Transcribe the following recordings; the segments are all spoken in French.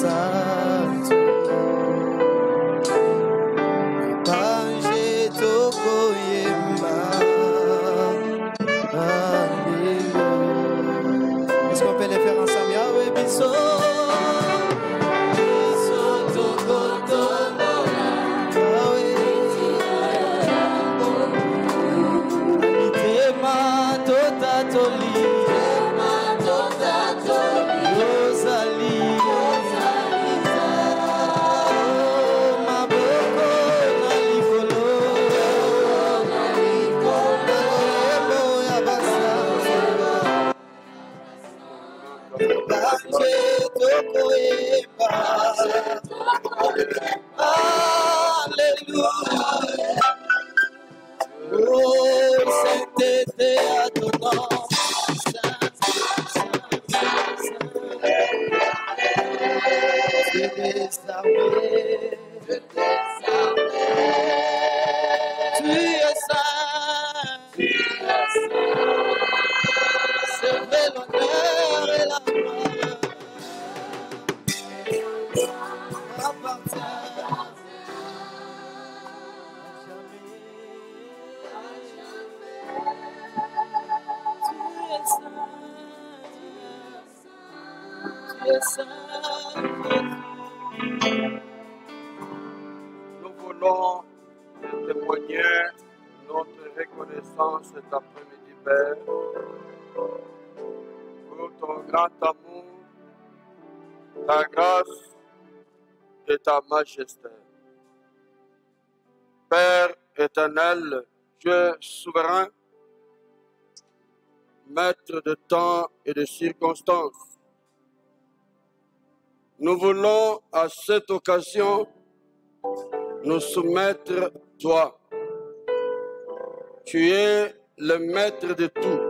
santo. Banje toko yemba. Alléluia. Est-ce qu'on peut les faire ensemble? Yahweh biso. Biso toko tombola. Yahweh. Mitema tota toli. Alléluia. Oh, sainteté à ton nom. Je désarmé. Tu es saint. C'est vrai l'honneur et la gloire. Nous voulons témoigner notre reconnaissance cet après-midi, Père, pour ton grand amour, ta grâce et ta majesté. Père éternel, Dieu souverain, maître de temps et de circonstances, nous voulons à cette occasion nous soumettre toi. Tu es le maître de tout.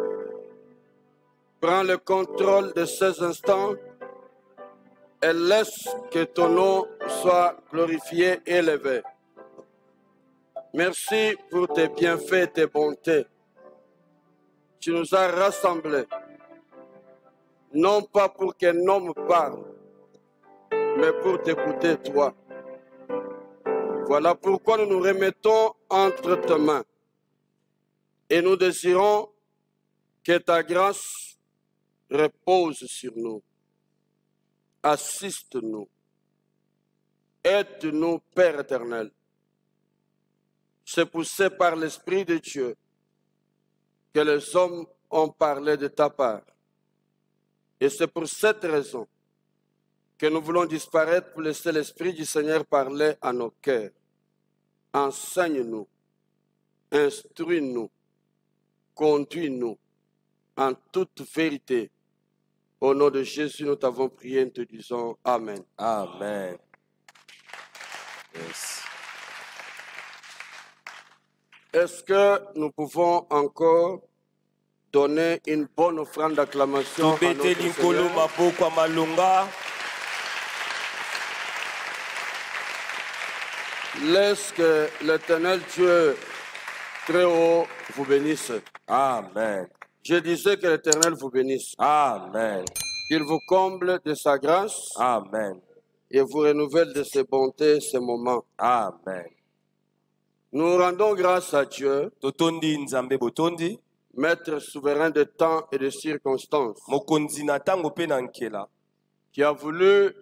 Prends le contrôle de ces instants et laisse que ton nom soit glorifié et élevé. Merci pour tes bienfaits et tes bontés. Tu nous as rassemblés, non pas pour qu'un homme parle, mais pour t'écouter toi. Voilà pourquoi nous nous remettons entre tes mains et nous désirons que ta grâce repose sur nous. Assiste-nous. Aide-nous, Père éternel. C'est poussé par l'Esprit de Dieu que les hommes ont parlé de ta part. Et c'est pour cette raison que nous voulons disparaître pour laisser l'Esprit du Seigneur parler à nos cœurs. Enseigne-nous, instruis-nous, conduis-nous en toute vérité. Au nom de Jésus, nous t'avons prié, nous te disons Amen. Amen. Yes. Est-ce que nous pouvons encore donner une bonne offrande d'acclamation à notre Seigneur? Laisse que l'Éternel Dieu très haut vous bénisse. Amen. Je disais que l'Éternel vous bénisse. Amen. Qu'il vous comble de sa grâce. Amen. Et vous renouvelle de ses bontés, ces moments. Amen. Nous rendons grâce à Dieu, Totondi nzambe botondi, Maître souverain de temps et de circonstances, mokonzi na tango pe na nkela, qui a voulu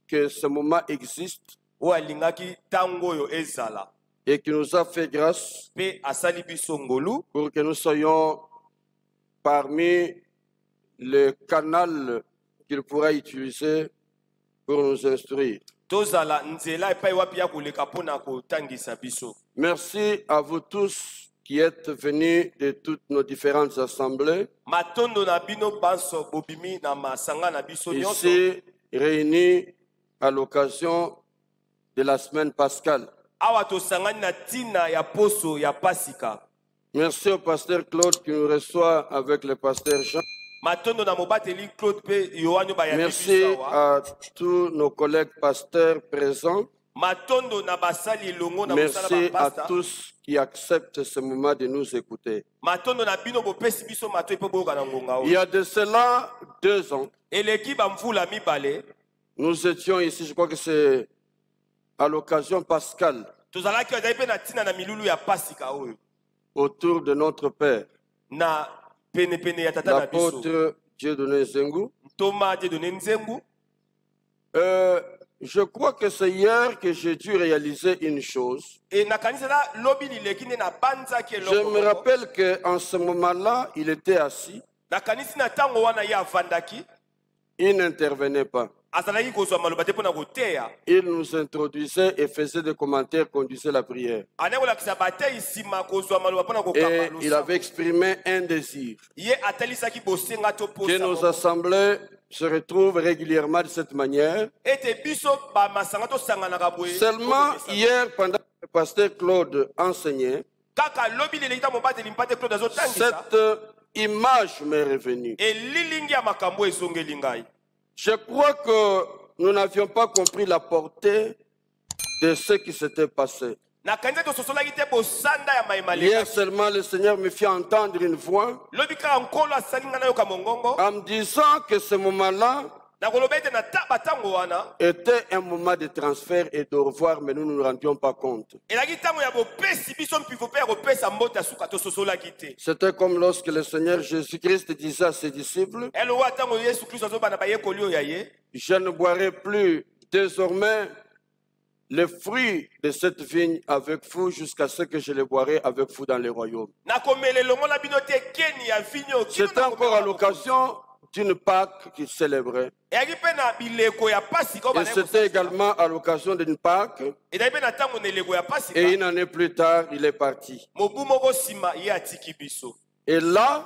que ce moment existe o alingaki tango yo ezala, et qui nous a fait grâce pe asali biso ngolu pour que nous soyons parmi le canal qu'il pourra utiliser pour nous instruire. tozala nzela epai wapi ya koleka mpona kotangisa biso. Merci à vous tous qui êtes venus de toutes nos différentes assemblées, Matondo na bino banso bobimi na masanga na biso nyonso, ici réunis à l'occasion de la semaine pascale. awa tosangani na tina ya poso ya pasika. Merci au pasteur Claude qui nous reçoit avec le pasteur Jean. Matondo na mobateli Claude pe Yohano ba ya Merci biso awa. à tous nos collègues pasteurs présents. Matondo na basali longo na Merci mosala ba à pasta. tous qui acceptent ce moment de nous écouter. Matondo na bino bopesi biso mato epo boka na ngonga Il y o. a de cela 2 ans, Eleki ba mvula mibale, Nous étions ici, je crois que c'est à l'occasion pascale, tozalaki bazali mpe na ntina na milulu ya pasika oyo autour de notre Père, na penepene ya tata na biso l'apôtre Dieudonné Nzengu. ntoma Dieudonné Nzengu. Je crois que c'est hier que j'ai dû réaliser une chose. E nakanisa na lobi lileki nde nabanzaki Je eloko me moko. rappelle qu'en ce moment-là, il était assis, nakanisi na ntango wana ye avandaki il n'intervenait pas. azalaki kozwa maloba te mpo na koteya. Il nous introduisait et faisait des commentaires, conduisait la prière. ane kolakisa batei nsima kozwa maloba mpo na Et kokamba il avait exprimé un désir ye atalisaki bosenga to que nos posa assemblées se retrouvent régulièrement de cette manière. ete biso bamasanga tosanganaka boye. Seulement hier, pendant que le pasteur Claude enseignait, kaka lobi leleki ta mobateli mpate claude azotangisa cette image m'est revenue. elilingi ya makambo ezongeli ngai. Je crois que nous n'avions pas compris la portée de ce qui s'était passé. nakanisa tososolaki te bosanda ya mayemale. Hier seulement, le Seigneur me fit entendre une voix lobi kaka nkolo asali ngai nayoka mongongo en me disant que ce moment-là nakoloba ete na batango wana était un moment de transfert et de revoir, mais nous ne nous rendions pas compte. elaki ntango ya bopesi biso mpivo mpe ya kopesa mbote ya suka tososolaki te. C'était comme lorsque le Seigneur Jésus-Christ disait à ses disciples, elowa ntango yesu kristo azobana bayekoli oyo ya ye je ne boirai plus désormais les fruits de cette vigne avec vous jusqu'à ce que je les boirai avec vous dans le royaume. nakomela elongola bino te keni ya vinyo kino C'était encore à l'occasion d'une Pâque qu'il célébrait. eyaki mpe na bileko ya pasika oyo Et c'était également à l'occasion d'une Pâque. ezali mpe na ntango na eleko ya pasika Et une année plus tard, il est parti. mobu moko nsima ye atiki biso Et là,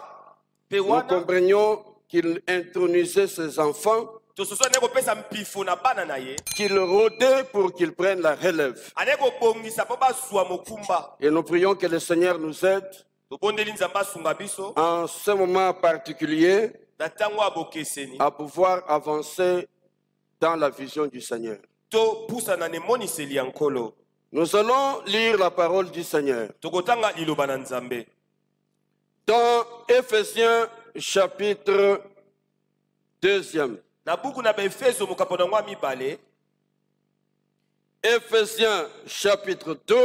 mpe nous wana comprenions qu'il intronisait ses enfants, tososo ane kopesa mpifo na bana na ye qu'il rôdait pour qu'ils prennent la relève. ane kobongisa mpo bazwa mokumba. Et nous prions que le Seigneur nous aide tobondeli nzambe asunga biso en ce moment particulier na ntango ya bokeseni à pouvoir avancer dans la vision du Seigneur. topusana na emoniseli ya nkolo. Nous allons lire la parole du Seigneur. tokotanga liloba na nzambe Dans Éphésiens chapitre 2. na buku na baefeso mokapo nango ya mibale. Éphésiens chapitre 2.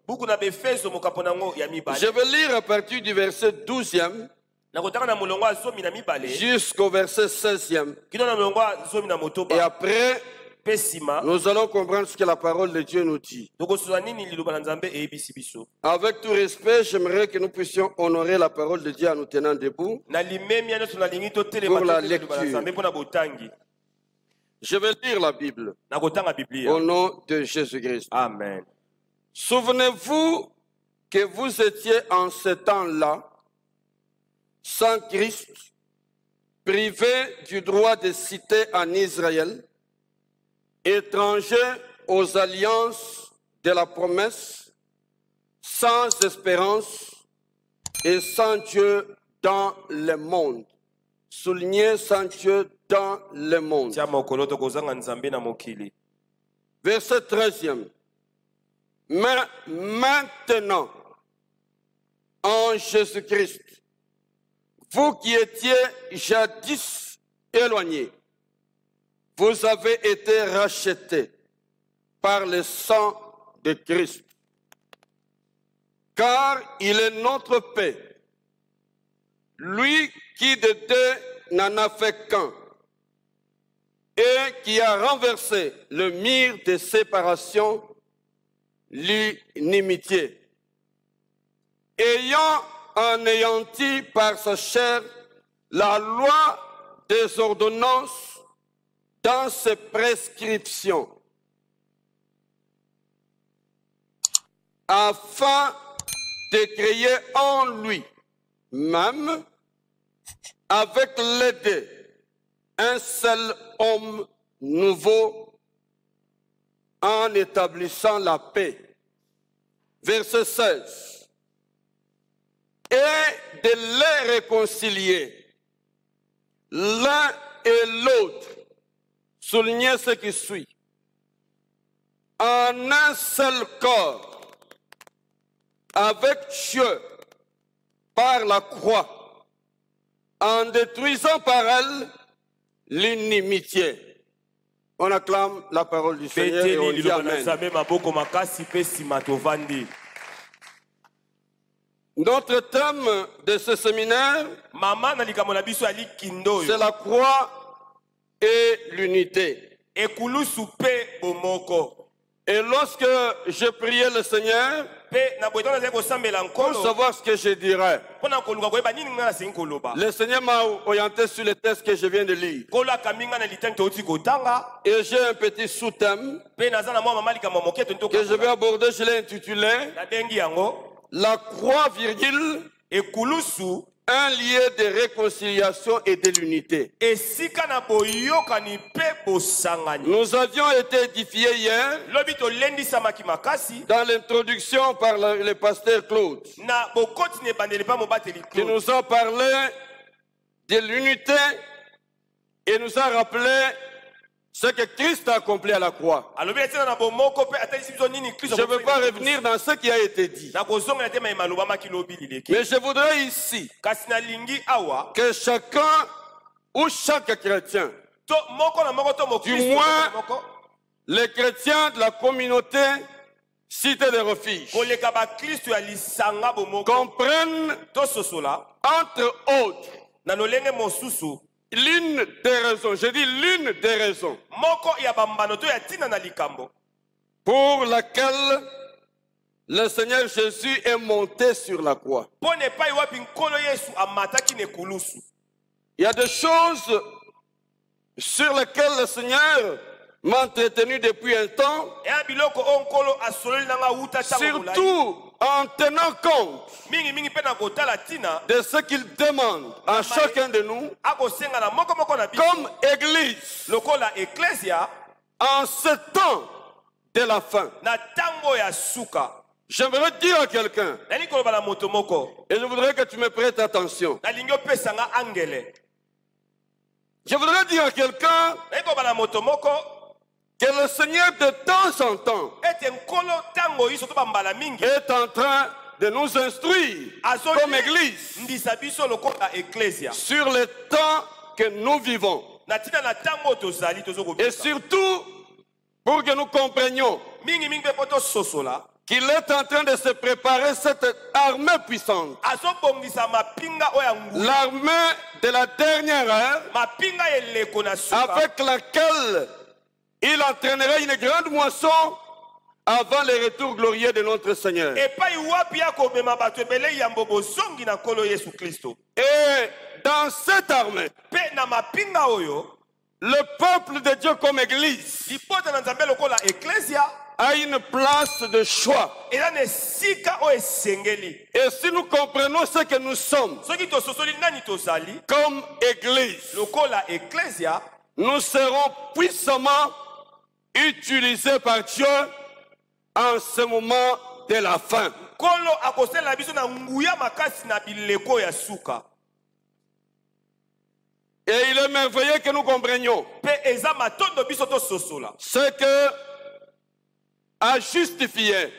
buku na baefeso mokapo nango ya Je mibale vais lire à partir du verset 12e nakotanga na molongo ya zomi na mibale jusqu'au verset 16e. kino na molongo ya zomi na Et motoba après, mpe nsima nous allons comprendre ce que la parole de Dieu nous dit. tokosola nini liloba na nzambe eyebisi biso. Avec tout respect, j'aimerais que nous puissions honorer la parole de Dieu en nous tenant debout. na limemi ya nyonso nalingi totelema Pour la totelema liloba na lecture. nzambe mpo na botangi. Je vais lire la Bible nakotanga biblia. au nom de Jésus-Christ. Amen. Souvenez-vous que vous étiez en ce temps-là, sans Christ, privés du droit de citer en Israël, étrangers aux alliances de la promesse, sans espérance et sans Dieu dans le monde. Soulignez sans Dieu dans le monde. tia mokolo tokozanga nzambe na mokili. Verset 13e. Mais maintenant, en Jésus-Christ, vous qui étiez jadis éloignés, vous avez été rachetés par le sang de Christ. Car il est notre paix, lui qui de deux n'en a fait qu'un, et qui a renversé le mur de séparation, l'inimitié, ayant anéanti par sa chair la loi des ordonnances dans ses prescriptions, afin de créer en lui-même, avec les deux, un seul homme nouveau, en établissant la paix. Verset 16. Et de les réconcilier, l'un et l'autre, soulignez ce qui suit, en un seul corps, avec Dieu, par la croix, en détruisant par elle l'inimitié. On acclame la parole du Seigneur et on dit Amen. Notre thème de ce séminaire, c'est la croix et l'unité. Et lorsque je priais le Seigneur, pour savoir ce que je dirais, le Seigneur m'a orienté sur les textes que je viens de lire. Et j'ai un petit sous-thème que je vais aborder, je l'ai intitulé La croix, virgule, un lieu de réconciliation et de l'unité. Nous avions été édifiés hier dans l'introduction par le pasteur Claude, qui nous a parlé de l'unité et nous a rappelé ce que Christ a accompli à la croix. Je ne veux pas revenir dans ce qui a été dit. Mais je voudrais ici que chacun ou chaque chrétien, du moins les chrétiens de la communauté Cité de Refuge, comprennent entre autres l'une des raisons, je dis l'une des raisons pour laquelle le Seigneur Jésus est monté sur la croix. Il y a des choses sur lesquelles le Seigneur m'a entretenu depuis un temps, surtout en tenant compte de ce qu'il demande à chacun de nous comme Église en ce temps de la fin. J'aimerais dire à quelqu'un, et je voudrais que tu me prêtes attention. Je voudrais dire à quelqu'un que le Seigneur de temps en temps est en train de nous instruire comme Église sur le temps que nous vivons. Et surtout pour que nous comprenions qu'il est en train de se préparer cette armée puissante. L'armée de la dernière heure avec laquelle il entraînera une grande moisson avant le retour glorieux de notre Seigneur. Et dans cette armée, le peuple de Dieu comme Église a une place de choix. Et si nous comprenons ce que nous sommes comme Église, nous serons puissamment utilisés par Dieu en ce moment de la fin. Et il est merveilleux que nous comprenions ce que a justifié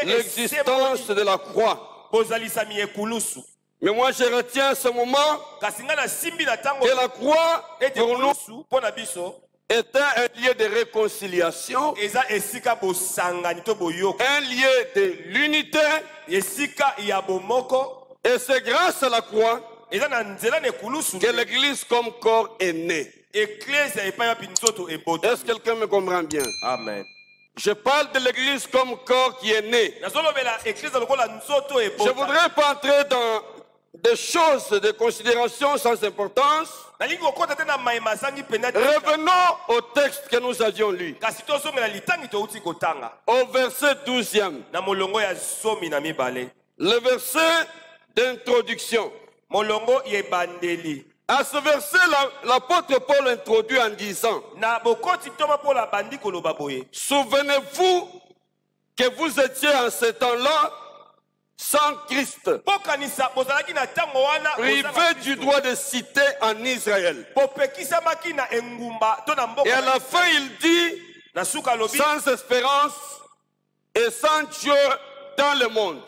l'existence de la croix. Mais moi je retiens ce moment que la croix pour nous était un lieu de réconciliation, un lieu de l'unité, et c'est grâce à la croix que l'Église comme corps est née. Est-ce que quelqu'un me comprend bien? Amen. Je parle de l'Église comme corps qui est né. Je ne voudrais pas entrer dans des choses de considération sans importance. Revenons au texte que nous avions lu. Au verset 12e. Le verset d'introduction. À ce verset, l'apôtre Paul introduit en disant: souvenez-vous que vous étiez en ce temps-là sans Christ, privé du droit de cité en Israël. Et à la fin, il dit: sans espérance et sans Dieu dans le monde.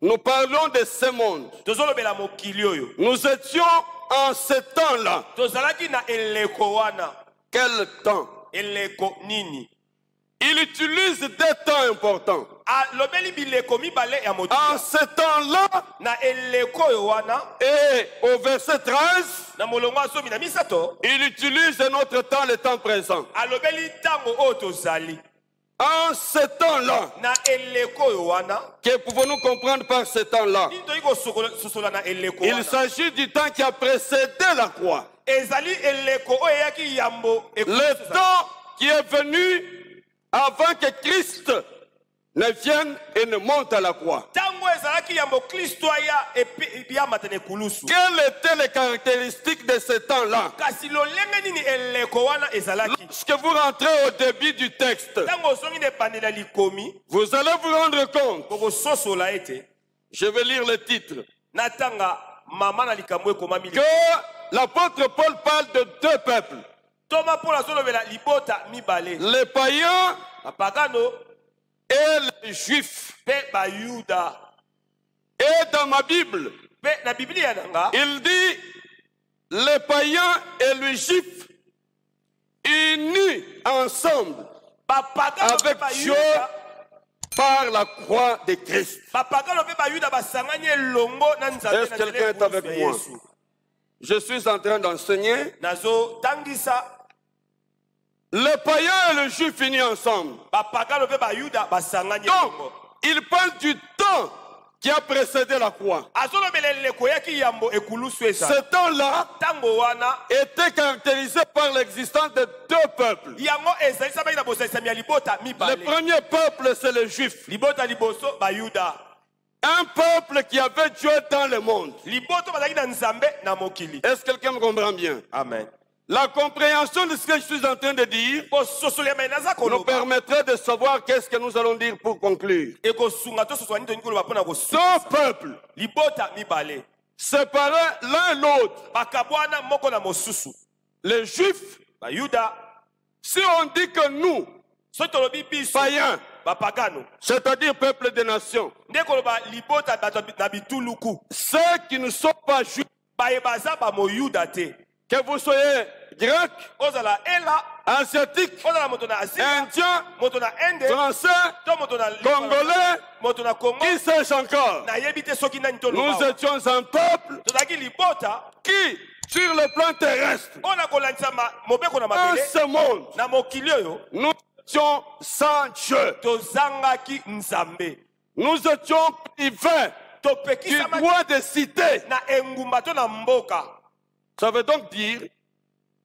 Nous parlons de ce monde. tozolobela mokili oyo Nous étions en ce temps-là. tozalaki na eleko wana. Quel temps? Eleko nini? Il utilise des temps importants. Alobeli bileko mibale ya En motia. ce temps-là, Na eleko oyo wana et au verset 13, na molongo ya somi na misato il utilise notre temps, le temps présent. alobeli ntango oyo tozali. En ce temps-là, Na eleko oyo wana que pouvons-nous comprendre par ce temps-là? nini toyei kososola na eleko Il wana. s'agit du temps qui a précédé la croix. Ezali eleko oyo eyaki yambo Le temps qui est venu avant que Christ ne vienne et ne monte à la croix. ntango ezalaki yambo kristo aya yamata na ekulusu. Quelles étaient les caractéristiques de ce temps-là? Kasi lolenge nini eleko wana ezalaki. Lorsque vous rentrez au début du texte, Ntango ozongi na ebandeli ya likomi vous allez vous rendre compte. kokososola ete Je vais lire le titre. natanga mama na likambo ekomami Que l'apôtre Paul parle de deux peuples. toma mpo azolobela libota mibale Les païens bapagano et les juifs. mpe bayuda. Et dans ma Bible, mpe na biblia nanga il dit les païens et les juifs unis ensemble bapagano mpe avec Dieu bayuda par la croix de Christ. bapagano mpe bayuda basangani elongo na nzambe Est-ce na que quelqu'un est nzela avec ya moi? Yesu. Je suis en train d'enseigner. nazotangisa Les païens et les juifs unis ensemble. bapagano mpe bayuda basangani Donc, elongo. il parle du temps qui a précédé la croix. azolobela eleko eyaki yambo ekulusu Ce ezala temps-là ntango wana était caractérisé par l'existence de deux peuples. yango ezalisaki na bosalisami ya libota Le mibale. premier peuple, c'est les juifs. Libota liboso bayuda. Un peuple qui avait Dieu dans le monde. Liboto bazalaki na nzambe na mokili. Est-ce que quelqu'un me comprend bien? Amen. La compréhension de ce que je suis en train de dire Kososola mai naza nous koloba. permettrait de savoir qu'est-ce que nous allons dire pour conclure. Ekosunga to sosola ni toni koloba pona Deux kosunga. peuples Libota mibale. séparés l'un l'autre. Bakabwana moko na mosusu. Les juifs, Bayuda. si on dit que nous, Soki tolobi biso. païens, Bapagano. c'est-à-dire peuple des nations, Nde koloba libota bato na bituluku. ceux qui ne sont pas juifs, Bayebaza ba moyuda te. que vous soyez grecs, Ozala ela. asiatiques, Ozala moto na Asie. indiens, Moto na Inde. français, To moto na congolais, moto na Congo. qui sais-je encore? nayebi te soki nani Nous toloba étions un peuple tozalaki libota qui, sur le plan terrestre, oyo na kolandisa mobeko na dans mabele ce monde, na mokili oyo nous étions sans Dieu. tozangaki nzambe Nous étions privés du topekisamaki droit de cité. na engumba to na mboka. Ça veut donc dire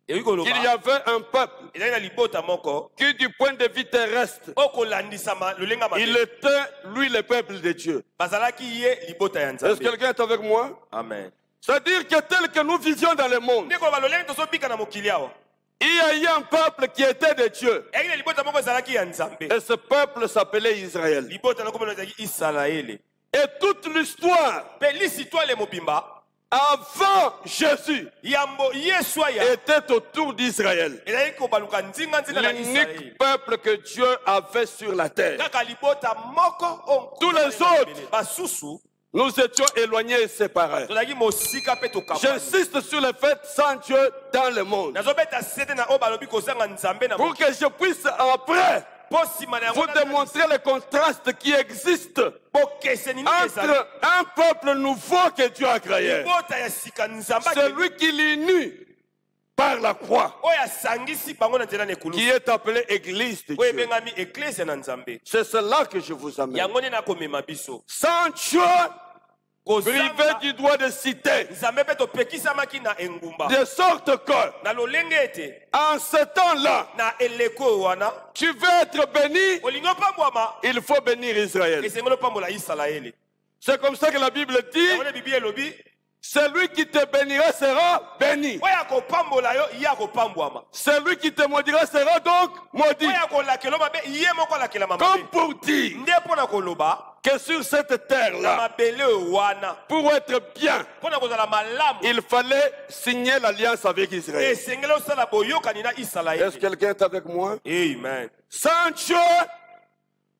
Eyoki qu'il y koloba avait un peuple ezali na libota moko qui, du point de vue terrestre, oyo kolandisama lolenga il mabe était, lui, le peuple de Dieu. bazalaki ye libota ya Est-ce que nzambe. quelqu'un est avec moi? Amen. C'est-à-dire que tel que nous vivions dans le monde, nde koloba lolenge tozobika na mokili awa il y a eu un peuple qui était de Dieu. eyaki na libota moko ezalaki ya nzambe. Et ce peuple s'appelait Israël. libota na komona ezalaki isalaele Et toute l'histoire, mpe lisitwale mobimba avant Jésus, yambo yesu aya était autour d'Israël. ezalaki kobaluka nzinga na isalaele L'unique peuple que Dieu avait sur la terre. kaka libota moko oyo Tous les autres, basusu nous étions éloignés et séparés. tozalaki mosika mpe tokabwani. J'insiste sur le fait sans Dieu dans le monde. nazobeta sete na oyo balobi kozanga nzambe na Pour que je puisse après mpo nsima na vous démontrer le contraste qui existe bokeseni nini ezali entre un peuple nouveau que Dieu a créé, libota ya sika nzambe celui qui l'unit par la croix, oyo asangisi bango na nzela na ekulusu qui est appelé Église de oyo Dieu. ebengami eklese na nzambe. C'est cela que je vous amène. yango nde nakomema biso Sans Dieu, privé kozanga du droit de cité, nzambe mpe topekisamaki na engumba de sorte que, na lolenge ete en ce temps-là, na eleko oyo wana tu veux être béni, olingi opambwama il faut bénir Israël. esengeli opambola isalaele. C'est comme ça que la Bible dit, yango nde biblia elobi celui qui te bénira sera béni. oyo akopambola yo ye akopambwama Celui qui te maudira sera donc maudit. oyo akolakela mabe ye moko alakelama Comme mabe pour dire nde mpo na koloba que sur cette na terre-là, mabele oyo wana pour être bien, mpo na kozala malamu il fallait signer l'alliance avec Israël. esengeli osala boyokani na Est-ce isalaele. que quelqu'un est avec moi? amen. Sans Dieu,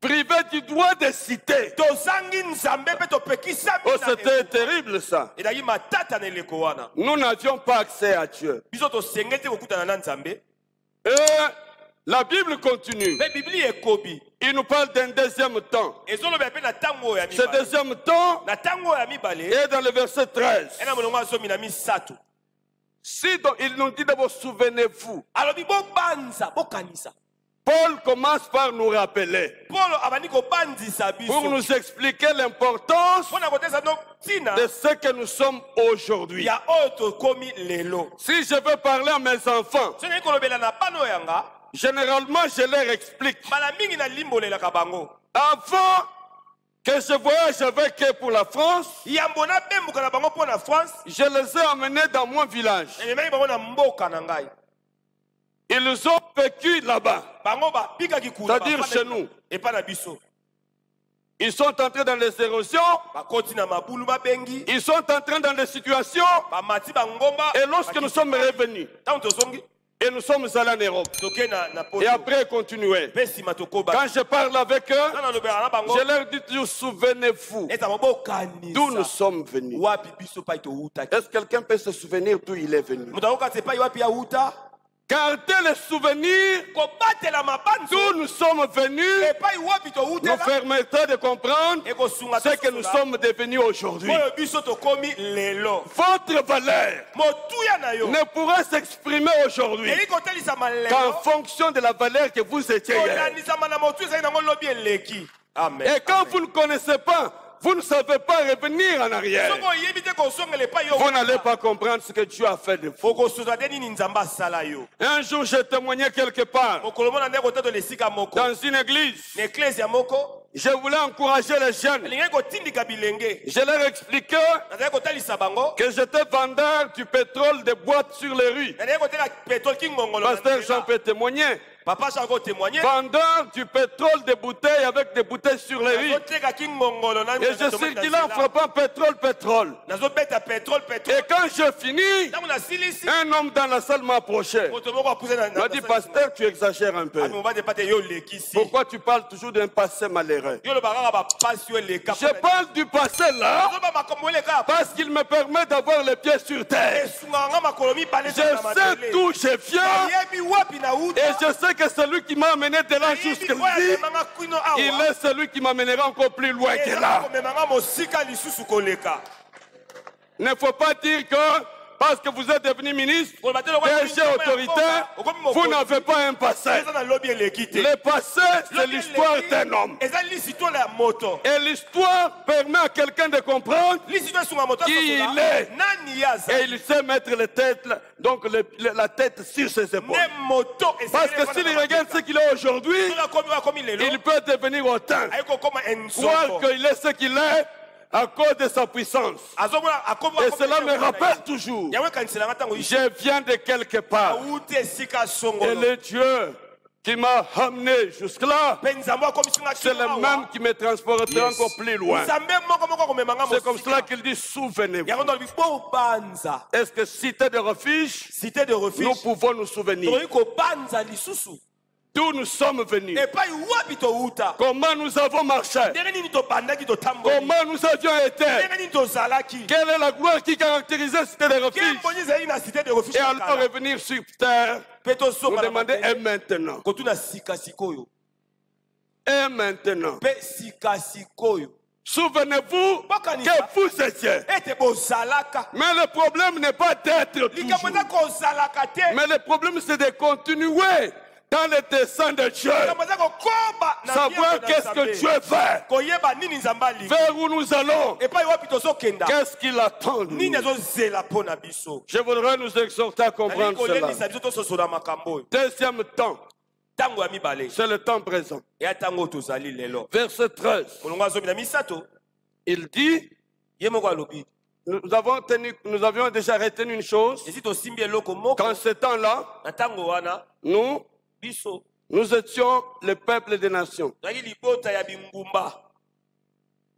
privé du droit de citer. tozangi nzambe mpe topekisami Oh, na c'était ekoko. terrible ça. ezalaki matata na eleko wana Nous n'avions pas accès à Dieu. biso tosengeli te kokutana na nzambe Et la Bible continue. mpe biblia ekobi Il nous parle d'un deuxième temps. ezolobela mpe na ntango oyo ya Ce mibale deuxième temps na ntango oyo ya mibale est dans le verset 13. ena molongo ya zomi na misato Si donc, il nous dit d'abord, souvenez-vous. alobi bobanza bokanisa Paul commence par nous rappeler, polo abandi kobandisa pour biso nous expliquer l'importance mpo na kotesa no ntina de ce que nous sommes aujourd'hui. ya oyo tokomi lelo Si je veux parler à mes enfants, so nayi kolobela na bana oyo yanga généralement je leur explique. mbala mingi nalimbolelaka bango Avant que je voyage avec eux pour la France, yambo nabembuka na bango mpo na france je les ai amenés dans mon village. ememaki bango na mboka na ngai Ils ont vécu là-bas. bango babikaki kuna C'est-à-dire chez nous. epa na biso Ils sont entrés dans les érosions, bakoti na mabulu babengi ils sont entrés dans des situations, bamati bangomba et lorsque nous sommes revenus, ntango tozongi et nous sommes allés en Europe, toke na et poto après continuer. mpe nsima tokoba Quand je parle avec eux, nga nalobelaka na bango je leur dis toujours, souvenez-vous eza d'où nous bokanisa sommes venus. wapi biso pai toutaki Est-ce que quelqu'un peut se souvenir d'où il est venu? moto akokatisa epai wapi auta Gardez les souvenirs kobatela mabanzo d'où nous sommes venus, epai wapi nous toutela permettra de comprendre ekosunga ce que nous sommes devenus aujourd'hui. oyo biso tokomi lelo Votre valeur motuya na yo ne pourra s'exprimer aujourd'hui eyi kotelisama qu'en lelo fonction de la valeur que vous étiez hier. konanisama na motu ezali nango lobi eleki amen Et quand vous ne connaissez pas, vous ne savez pas revenir en arrière. soko oyebi te kosongela epai yo Vous n'allez pas comprendre ce que Dieu a fait de vous. okosoza te nini nzambe asala yo Un jour, j'ai témoigné quelque part mokolo mona nde kotatola esika moko dans une église. na eklese ya moko Je voulais encourager les jeunes. alingaki kotindika bilenge Je leur expliquais nazali kotalisa bango que j'étais vendeur du pétrole de boîtes sur les rues. nazali koteka pétrole kingongolo na Pasteur Jean nzela. peut témoigner. papa jean kotémoigne Vendeur du pétrole de bouteilles avec des bouteilles sur les rues. nazoteka kingongolo na Et je circulais en frappant pétrole. nazobeta pétrole Et pétrole quand je finis, ntango nasilisi un homme dans la salle m'a approché. moto moko apusa Il m'a dit, pasteur, tu exagères un peu. mobande pa te yo olekisi Pourquoi tu parles toujours d'un passé malheureux? yo loba kaka bapasi yo eleka Je parle du passé là azoba makambo eleka parce qu'il me permet d'avoir les pieds sur terre. esungaka nga makolo mibale Je sais d'où je viens yebi wapi na uta et je sais que celui qui m'a amené de là yebi jusqu'ici, oyo amemanga kwino il awa est celui qui m'amènera encore plus loin que eza là. komemanga mosika lisusu koleka Il ne faut pas dire que parce que vous êtes devenu ministre, koloba te lokola DG autoritaire, vous n'avez pas un passé. eza na lobi eleki te Le passé, c'est l'histoire d'un homme. eza lisitolo ya moto Et l'histoire permet à quelqu'un de comprendre lisito esunga moto Qui asosola, il est? nani ye aza et il sait mettre les têtes, donc la tête sur ses épaules. nde moto Parce que s'il regarde ce qu'il est aujourd'hui, akomi lelo il peut devenir autant. ayi kokoma Croire enzombo qu'il est ce qu'il est à cause de sa puissance. azomona Et cela me rappelle toujours. yango ekaniselanga ntango Je viens de quelque part. auti esika Et songolo le Dieu qui m'a amené jusque-là, mpe nzambe akomisinga c'est le même qui me transportera encore plus loin. nzambe moko akomemanga C'est comme cela mosika qu'il dit, souvenez-vous. yango ndo lobi bobanza Est-ce que cité de refuge, cité de nous refuge pouvons nous souvenir tokoki kobanza lisusu d'où nous sommes venus, epai wapi touta comment nous avons marché, ndenge nini tobandaki totamboli comment nous avions été, ndenge nini tozalaki quelle est la gloire qui caractérisait cité de refuge. kemboni ezali na cité de refuge Et alors revenir sur terre, mpe nous tozonga demander et maintenant, kotuna sika sikoyo et maintenant. mpe sika sikoyo Souvenez-vous Bokanisa. que vous étiez. ete bozalaka Mais le problème n'est pas d'être likambo toujours. eza kozalaka te Mais le problème c'est de continuer dans le dessein de Dieu. likambo eza kokoba na Savoir biengo na qu'est-ce que Nzambe. Dieu fait, koyeba nini nzambe alingi vers où nous allons, epai wapi tozokenda qu'est-ce qu'il attend de nini nous. azozela mpo na biso Je voudrais nous exhorter à nalingi comprendre cela. kolendisa biso tososola makambo oyo Deuxième temps, ntango ya mibale c'est le temps présent. eya ntango oyo tozali lelo Verset 13, molongo azomi na misato il dit, ye moko alobi nous avions déjà retenu une chose, esi tosimbi eloko moko qu'en ce temps-là, na ntango wana nous biso étions le peuple des nations, tozalaki libota ya bingumba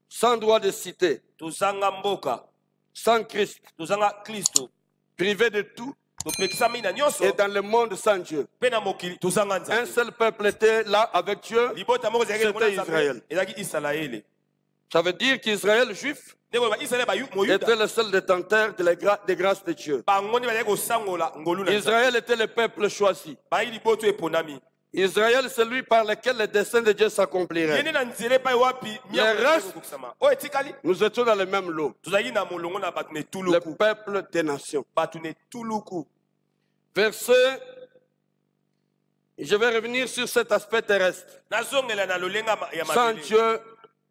sans droit de cité, tozanga mboka sans Christ, tozanga kristo privés de tout, topekisami na nyonso Et dans le monde sans Dieu, mpe na mokili tozanga un nzambe seul peuple était là avec Dieu, libota moko ezalaki elongo na c'était Israël. nzambe ezalaki isalaele Ça veut dire qu'Israël juif ndenge loba isalaele était moyuda le seul détenteur des grâces de Dieu. bango nde bazalaki kosangola ngolu na nzambe Israël était le peuple choisi. bayi liboto eponami Israël, c'est celui par lequel le dessein de Dieu s'accomplirait. yende na nzela epai wapi miakokokisama oyo etikali Nous étions dans le même lot, tozalaki na molongo na bato na le etuluku peuple des nations. bato na etuluku Verset, je vais revenir sur cet aspect terrestre. nazongela na lolenga ya Sans mabele Dieu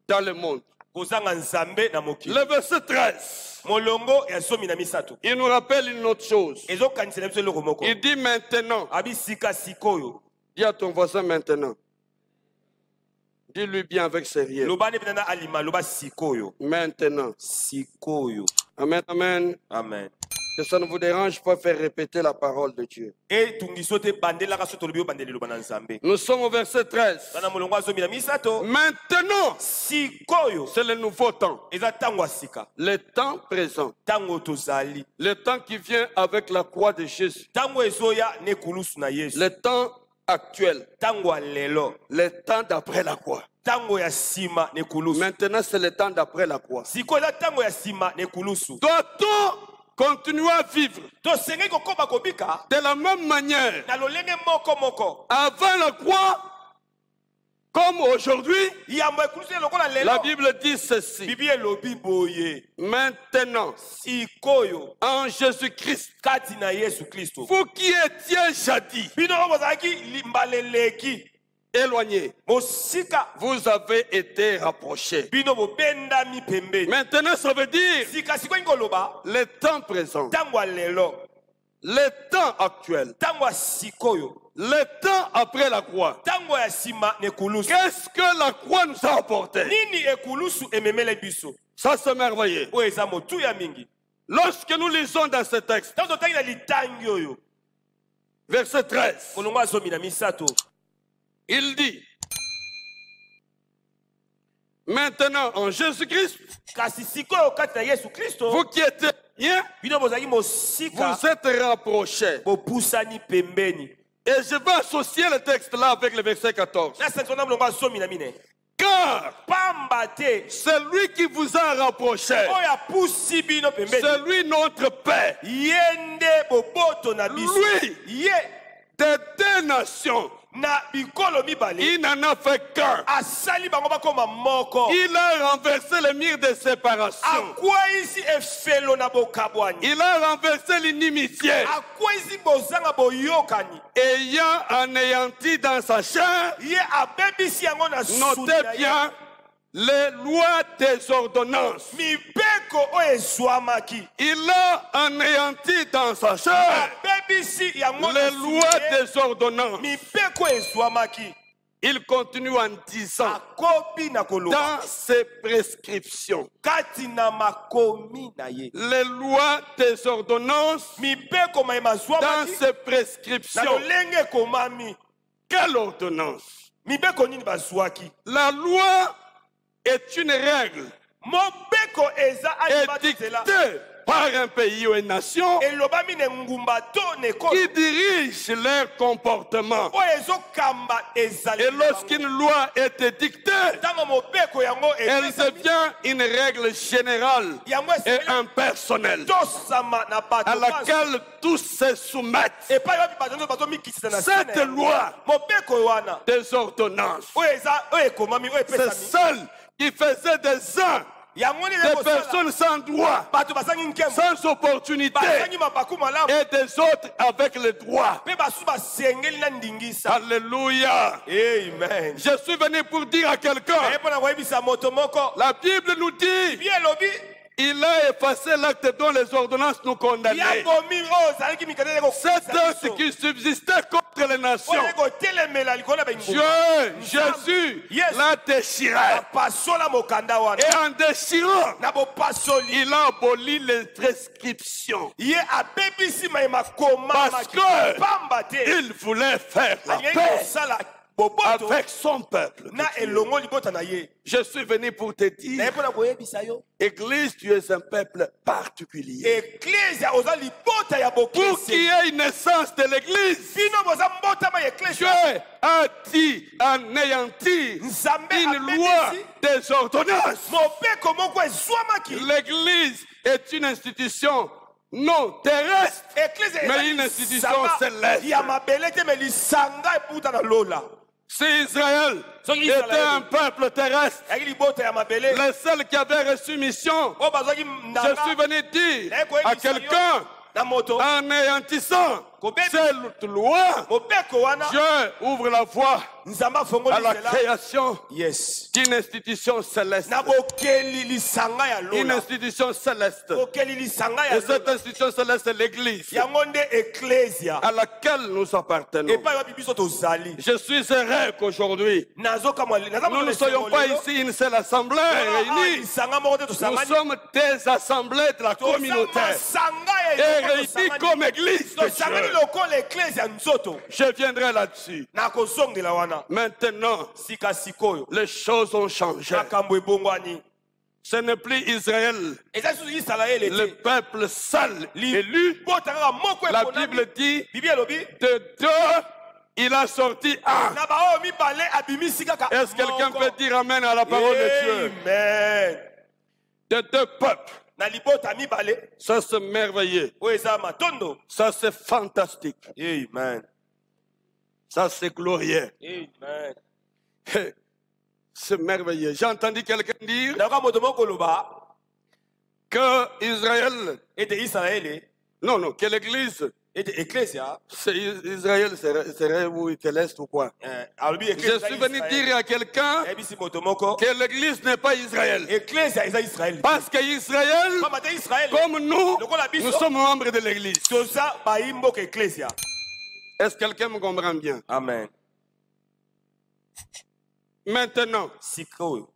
dans le monde. kozanga nzambe na mokili Le verset 13, molongo ya somi na misato il nous rappelle une autre chose. ezokanisela biso eloko moko Il dit maintenant, abi sika sikoyo dis à ton voisin maintenant. Dis-lui bien avec sérieux. loba nde mpena na alima loba sikoyo Maintenant. sikoyo Amen, amen. amen Que ça ne vous dérange pas de faire répéter la parole de Dieu. etungiso te bandelaka so tolobi obandeli loba na nzambe Nous sommes au verset 13. tana molongo ya zomi na misato Maintenant, sikoyo c'est le nouveau temps. eza ntango ya sika Le temps présent. ntango tozali Le temps qui vient avec la croix de Jésus. ntango ezoya na ekulusu na yesu Le temps actuel. ntango ya lelo Le temps d'après la croix. ntango ya nsima na ekulusu Maintenant, c'est le temps d'après la croix. sikoyo eza ntango ya nsima na ekulusu Doit-on continuer à vivre tosengeli kokoma kobika de la même manière na lolenge moko avant la croix comme aujourd'hui? yambo ekulusu lokola La lelo Bible dit ceci. bibi elobi boye Maintenant, sikoyo en Jésus-Christ, kati na yesu kristo vous qui étiez jadis bino oyo bozalaki limbaleleki éloignés, mosika vous avez été rapprochés. bino bobendami pembeni Maintenant, ça veut dire sika sikoyo ngoloba le temps présent, ntango ya lelo le temps actuel, ntango ya sikoyo le temps après la croix. ntango ya nsima na ekulusu Qu'est-ce que la croix nous a apporté? nini ekulusu ememele biso Ça, c'est merveilleux. oyo eza motuya mingi Lorsque nous lisons dans ce texte, ntango totangi na litangi oyo verset 13, molongo ya zomi na misato il dit, maintenant en Jésus-Christ, kasi sikoyo kati na yesu kristo vous qui étiez bien, bino bozalaki mosika vous êtes rapprochés. bopusani pembeni Et je vais associer le texte là avec le verset 14. na sanction na molongo ya zomi na mine Car pamba te celui qui vous a rapproché, oyo apusi bino pembeni c'est lui notre Père. ye nde boboto na biso Lui. ye Des deux nations, na bikolo mibale il n'en a fait qu'un. asali bango bakoma moko Il a renversé le mur de séparation. akweyisi efelo na bokabwani Il a renversé l'inimitié, akweyisi bozanga boyokani ayant anéanti dans sa chair, ye abebisi yango na suni notez na ye bien, les lois des ordonnances. mibeko oyo ezwamaki Il a anéanti dans sa chair abebisi yango na les suni lois na ye des ordonnances. mibeko oyo ezwamaki Il continue en disant, akobi na koloba dans ses prescriptions, kati na makomi na ye les lois des ordonnances, mibeko mayema dans zwamaki ses na prescriptions. lolenge ekomami Quelle ordonnance? mibeko nini bazwaki La loi est une règle mobeko eza alima édictée nzela par un pays ou une nation elobami na engumba to na ekolo qui dirige leur comportement. oyo ezokamba ezali Et lorsqu'une loi est édictée, ntango mobeko yango elle epesami, devient une règle générale yango et esengeli impersonnelle tosama na à bato laquelle tous se soumettent. epai wapi bato nyonso bazomikisisa na se Cette na yango. loi mobeko wana des ordonnances, oyo ekomami oyo c'est epesami celle qui faisait des uns yango nini des ekosala personnes sans droit, bato basangi nkembo sans opportunité, basangi mabaku malamu et des autres avec le droit. mpe basusu basengeli na ndingisa Alléluia. amen Je suis venu pour dire à naye quelqu'un, mpo na koyebisa moto moko la Bible nous dit, bi elobi il a effacé l'acte dont les ordonnances nous condamnaient. yakomi oyo ozalaki mikate Cet acte qui subsistait contre les nations, oyo ekotelemela likolo na Dieu, bengumba Jésus, Yes. l'a déchiré. apasola mokanda wana Et en déchirant, na bopasoli il a aboli les prescriptions. ye abebisi mayema Parce komamaki que pamba te il voulait faire la alingi paix. kosala boboto avec son peuple. na elongo libota na ye. Je suis venu pour te Na dire, ye mpona koyebisa yo. Église, tu es un peuple particulier. Ecclesia oza libota ya Pour qu'il bokese. y ait une naissance de l'Église, Bino boza mbotama ya Dieu ecclesia. a dit anéantir Nzambe une loi abetisi des ordonnances. mopeko moko ezwamaki. L'Église est une institution non terrestre, Ecclesia mais eza une institution lisanga céleste. ya mabele te me lisanga eputa na lola. Si Israël Soki était Israël un peuple terrestre, yaki libota ya mabele le seul qui avait reçu mission, oyo bazwaki je suis venu dire à quelqu'un, na moto en anéantissant cette loi, mobeko wana Dieu ouvre la voie nzambe à afongoli la nzela. création Yes, d'une institution céleste. na bokeli lisanga ya Une lola. institution céleste. bokeli lisanga ya Et cette lola institution céleste, c'est l'Église yango nde ecclesia à laquelle nous appartenons. epai wapi biso tozali. Je suis heureux qu'aujourd'hui, nazokamwa nous ne soyons pas ici une seule assemblée réunie. lisanga moko te Nous tosangani sommes des assemblées de la communauté masanga et ya réunis comme Église de tosangani Dieu. lokola ecclesia nzoto. Je viendrai là-dessus. nakozongela wana Maintenant, sika sikoyo les choses ont changé. makambo ebongwani. Ce n'est plus Israël, eza lisusu isalaele le te peuple seul élu. bota kaka moko La eponami. Bible dit, bibi elobi de deux, il a sorti un. na baoyo mibale abimisi kaka Est-ce que quelqu'un moko. peut dire Amen à la parole de Dieu? Amen. De deux peuples. na libota mibale Ça, c'est merveilleux. oyo eza matondo. Ça, c'est fantastique. Amen. Ça, c'est glorieux. Amen. C'est merveilleux. J'ai entendu quelqu'un dire nayoka moto moko koloba que Israël, ete isalaele non, que l'Église, ete ecclesia c'est Israël serait ou céleste ou quoi? alobi Je ecclesia suis venu dire à quelqu'un ayebisi moto moko que l'Église n'est pas Israël. ecclesia eza israele Parce qu'Israël, pamba te israele comme nous, lokola biso nous sommes membres de l'Église. toza bayimboka ecclesia. Est-ce que quelqu'un me comprend bien? Amen. Maintenant, sikoyo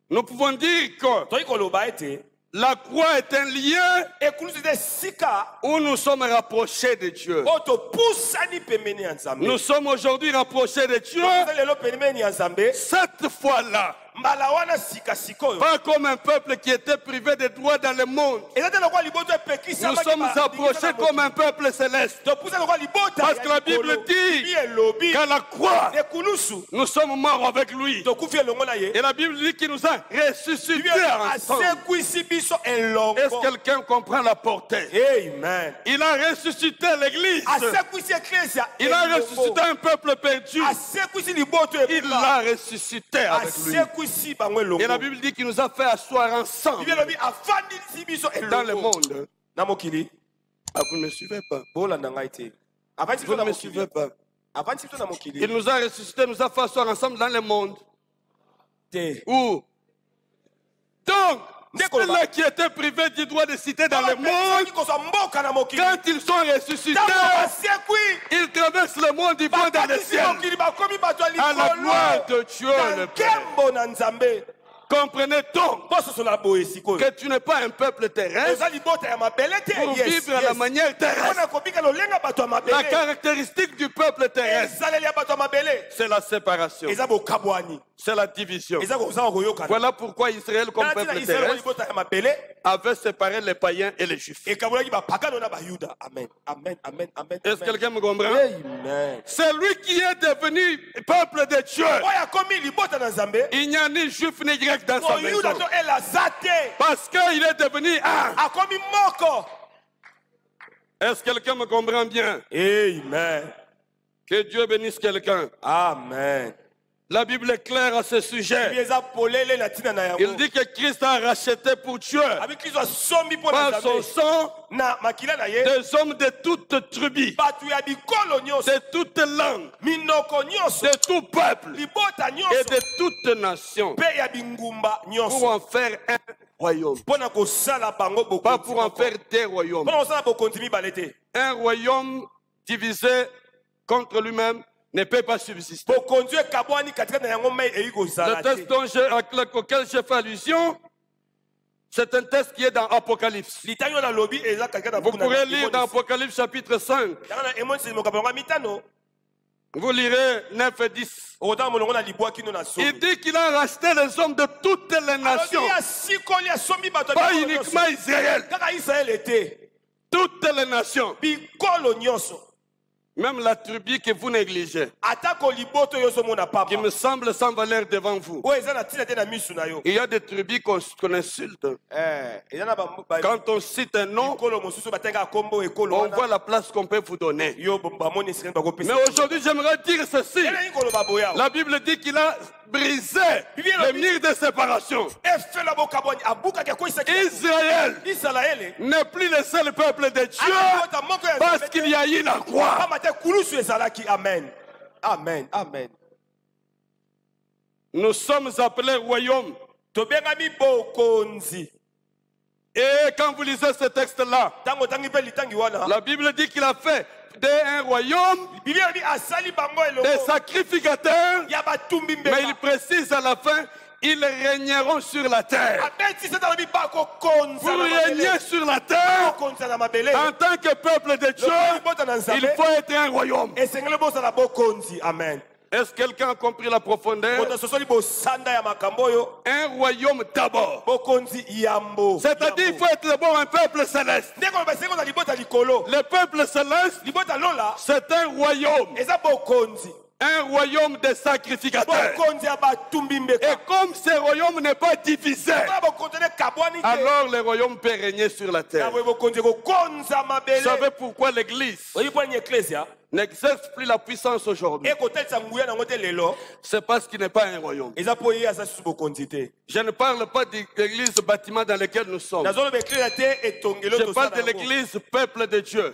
nous pouvons dire que toyi koloba ete la croix est un lieu ekulusu eza esika où nous sommes rapprochés de Dieu. oyo topusani pembeni ya nzambe. Nous sommes aujourd'hui rapprochés de Dieu. toza lelo pembeni ya nzambe Cette fois-là, mbala wana sika sikoyo pas comme un peuple qui était privé de droits dans le monde. eza te lokola liboto epekisa Nous sommes approchés comme un peuple céleste. topusa lokola libota Parce que la Bible dit elobi qu'à la croix, ekulusu nous sommes morts avec lui. tokufi elongo na ye Et la Bible dit qu'il nous a ressuscités Bibi ensemble. asekwisi biso elongo. Est-ce que quelqu'un comprend la portée? Amen. Il a ressuscité l'Église. asekwisi ecclesia Il a elongo. ressuscité un peuple perdu. asekwisi liboto Il l'a ressuscité avec lui. asekwisi bango elongo. Et la Bible dit qu'il nous a fait asseoir ensemble Bibi elobi afandisi biso dans le elongo monde. na mokili. Ah, vous ne me suivez pas. bolanda ngai te afandisi Vous biso ne na me mokili. suivez pas. afandisi biso na mokili Il nous a ressuscités, nous a fait asseoir ensemble dans le monde. te. Où? Donc, Ndeko ceux-là loba. qui étaient privés du droit de citer dans le monde, Bazalaki kozwa mboka na mokili. quand ils sont ressuscités, Ntango basekwi ils traversent le monde, ils vont dans le bakatisi ciel. mokili bakomi bato ya À la gloire likolo de Dieu na le Père. nkembo na nzambe. Comprenez donc bososola boye sikoyo que tu n'es pas un peuple terrestre eza libota ya mabele te. pour Yes, vivre à la yes. manière terrestre. mpona kobika lolenga bato ya La mabele caractéristique du peuple terrestre, ezaleli ya bato ya mabele c'est la séparation, eza bokabwani c'est la division. eza kozala koyokana. Voilà pourquoi Israël, comme ntina peuple israel terrestre, libota ya mabele avait séparé les païens et les juifs. ekabolaki bapagano na bayuda. Amen, amen, amen, amen, Est-ce que amen. quelqu'un me comprend? Amen. C'est lui qui est devenu peuple de Dieu. oyo akomi libota na nzambe Il n'y a ni juif ni grec dans sa maison. moyuda to elaza te Parce qu'il est devenu un. akomi moko. Est-ce que quelqu'un me comprend bien? Amen. Que Dieu bénisse quelqu'un. Amen. La Bible est claire à ce Bibi sujet. eza polele na ntina na Il yango. dit que Christ a racheté pour Dieu, abi kristo asombi mpo na par son nzambe sang, na makila na ye des hommes de toutes tribus, bato ya bikolo nyonso de toutes langues, minoko nyonso de tout peuple libota et nyonso de toutes nations, mpe ya bingumba pour nyonso en faire un royaume. mpo na kosala bango Pas bokonzi pour en moko. faire des royaumes. mpo na kosala bokonzi mibale te. Un royaume divisé contre lui-même ne peut pas subsister. bokonzi ekabwani katikati na yango mai eyi Le kozala texte te. auquel j'ai fait allusion, c'est un texte qui est dans Apocalypse. litangi oyo nalobi eza katikati na Vous buku na pourrez lire dans Apocalypse chapitre 5. yango na emoniseli mokambo yango ya mitano. Vous lirez 9 et 10. Otanga molongo na libwa kino na somi. Il dit qu'il a racheté les hommes de toutes les nations. Alors, sikoli ya somi bato Pas uniquement Israël. kaka Israël était. Toutes les nations. Bikolo nyonso. Même la tribu que vous négligez. Atako liboto yo somona papa. Qui me semble sans valeur devant vous. O eza na tina te na misu na yo. Il y a des tribus qu'on insulte. Eza na ba Quand on cite un nom, kolo mosusu batenga kombo ekolo on wana. voit la place qu'on peut vous donner. Yo bamoni sirene bakopesa. Mais aujourd'hui, j'aimerais dire ceci. Ela ikolo baboya. La Bible dit qu'il a brisé les murs de séparation. Efela bokaboni abuka ke ko isaki. Israël Israël n'est plus le seul peuple de Dieu parce qu'il y a eu la croix. Amen. Amen. Amen. Nous sommes appelés royaume. Et quand vous lisez ce texte-là, la Bible dit qu'il a fait un royaume des sacrificateurs, mais il précise à la fin, ils régneront sur la terre. Pour régner sur la terre, en tant que peuple de Dieu, il faut être un royaume. Amen. Est-ce que quelqu'un a compris la profondeur? Un royaume d'abord. C'est-à-dire qu'il faut être d'abord un peuple céleste. Le peuple céleste, c'est un royaume. Un royaume de sacrificateurs. Et comme ce royaume n'est pas divisé, alors le royaume peut régner sur la terre. Vous savez pourquoi l'église n'exerce plus la puissance aujourd'hui? C'est parce qu'il n'est pas un royaume. Je ne parle pas de l'église bâtiment dans lequel nous sommes. Je parle de l'église peuple de Dieu.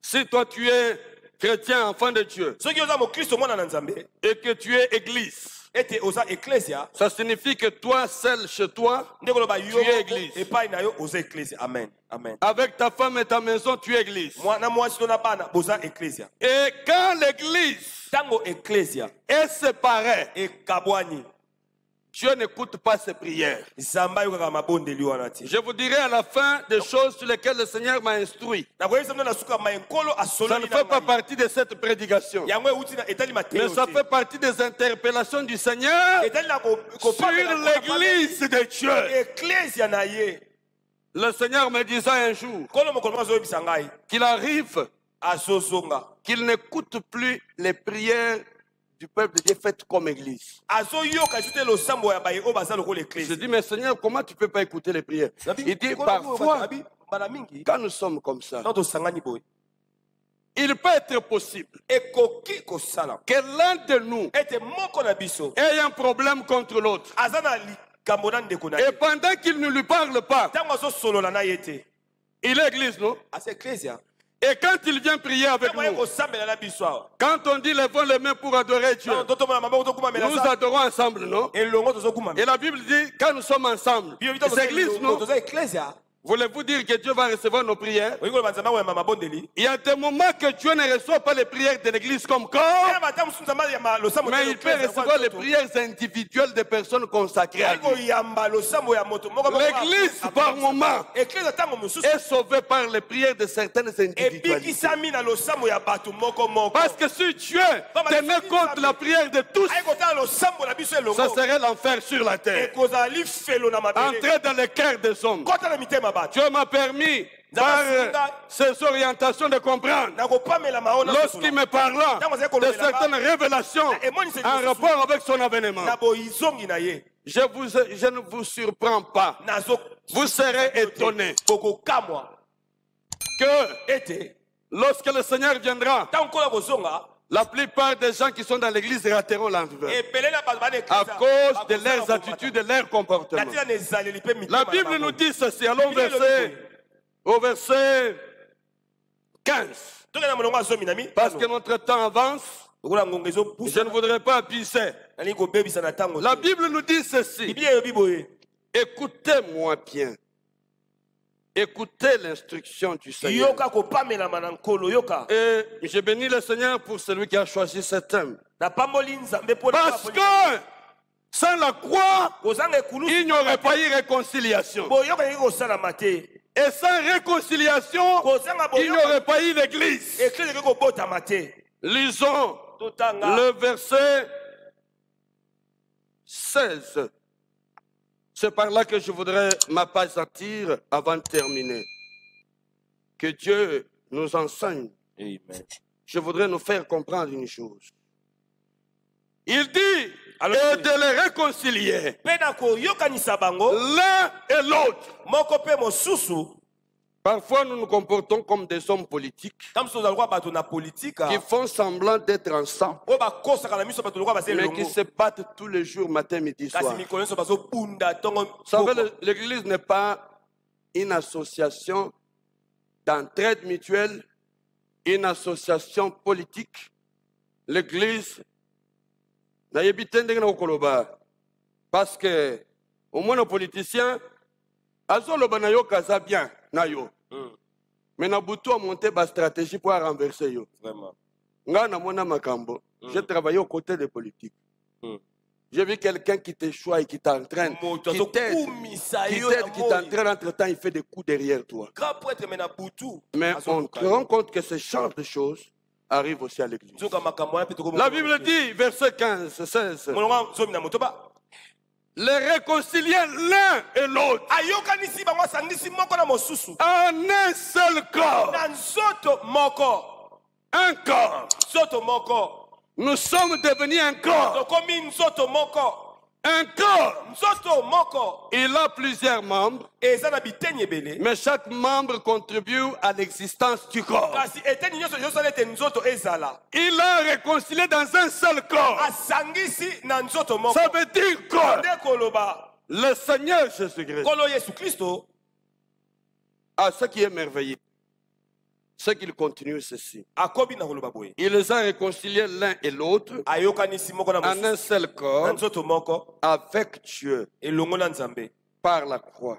Si toi tu es chrétien, enfant de Dieu, et que tu es église, ça signifie que toi seul chez toi, tu es église. Amen. Amen. Avec ta femme et ta maison, tu es église. Et quand l'église est séparée, Dieu n'écoute pas ses prières. Je vous dirai à la fin des choses sur lesquelles le Seigneur m'a instruit. Ça ne fait pas partie de cette prédication. Mais ça fait partie des interpellations du Seigneur sur l'église de Dieu. Le Seigneur me disait un jour qu'il arrive qu'il n'écoute plus les prières du peuple de Dieu faites comme église. Je dis, mais Seigneur, comment tu ne peux pas écouter les prières? Il dit, parfois, quand nous sommes comme ça, il peut être possible que l'un de nous ait un problème contre l'autre. Et pendant qu'il ne lui parle pas, il est église, non? Et quand il vient prier avec nous, quand on dit levons les mains pour adorer Dieu, nous adorons ensemble, non? Et la Bible dit, quand nous sommes ensemble, c'est église, non? Voulez-vous dire que Dieu va recevoir nos prières? Il y a des moments que Dieu ne reçoit pas les prières de l'église comme corps, mais il peut recevoir les prières individuelles des personnes consacrées à lui. L'église, par moment, est sauvée par les prières de certaines individualités. Parce que si Dieu tenait compte de la prière de tous, ça serait l'enfer sur la terre. Entrer dans le cœur des hommes. Dieu m'a permis, par ces orientations, de comprendre. Lorsqu'il me parla de certaines révélations en rapport avec son avènement, je ne vous surprends pas. Vous serez étonnés que lorsque le Seigneur viendra, la plupart des gens qui sont dans l'église rateront l'envers à cause de leurs attitudes et de leur comportement. La Bible nous dit ceci, allons au verset 15. Parce que notre temps avance, je ne voudrais pas abuser. La Bible nous dit ceci, écoutez-moi bien. Écoutez l'instruction du Seigneur. Et je bénis le Seigneur pour celui qui a choisi ce thème. Parce que sans la croix, il n'y aurait pas eu réconciliation. Et sans réconciliation, il n'y aurait pas eu l'église. Lisons le verset 16. C'est par là que je voudrais m'appesantir avant de terminer. Que Dieu nous enseigne. Amen. Je voudrais nous faire comprendre une chose. Il dit et de les réconcilier l'un et l'autre. Parfois, nous nous comportons comme des hommes politiques qui font semblant d'être ensemble, mais qui se battent tous les jours, matin, midi, soir. Vous savez, l'église n'est pas une association d'entraide mutuelle, une association politique. L'église, parce que au moins nos politiciens, bien. Mais na butu a monté ma stratégie pour renverser yo. Vraiment. J'ai travaillé aux côtés des politiques. J'ai vu quelqu'un qui t'échoue et qui t'entraîne, qui t'aide, qui t'entraîne, entre-temps il fait des coups derrière toi. Mais on se rend compte que ce genre de choses arrive aussi à l'église. La Bible dit, verset 15, 16, les réconcilier l'un et l'autre en un seul corps. Un corps. Nous sommes devenus un corps. Un corps. Il a plusieurs membres, mais chaque membre contribue à l'existence du corps. Il a réconcilié dans un seul corps. Ça veut dire quoi? Le Seigneur Jésus-Christ. Ah, ce qui est merveilleux, c'est qu'il continue ceci. Il les a réconciliés l'un et l'autre en un seul corps avec Dieu par la croix.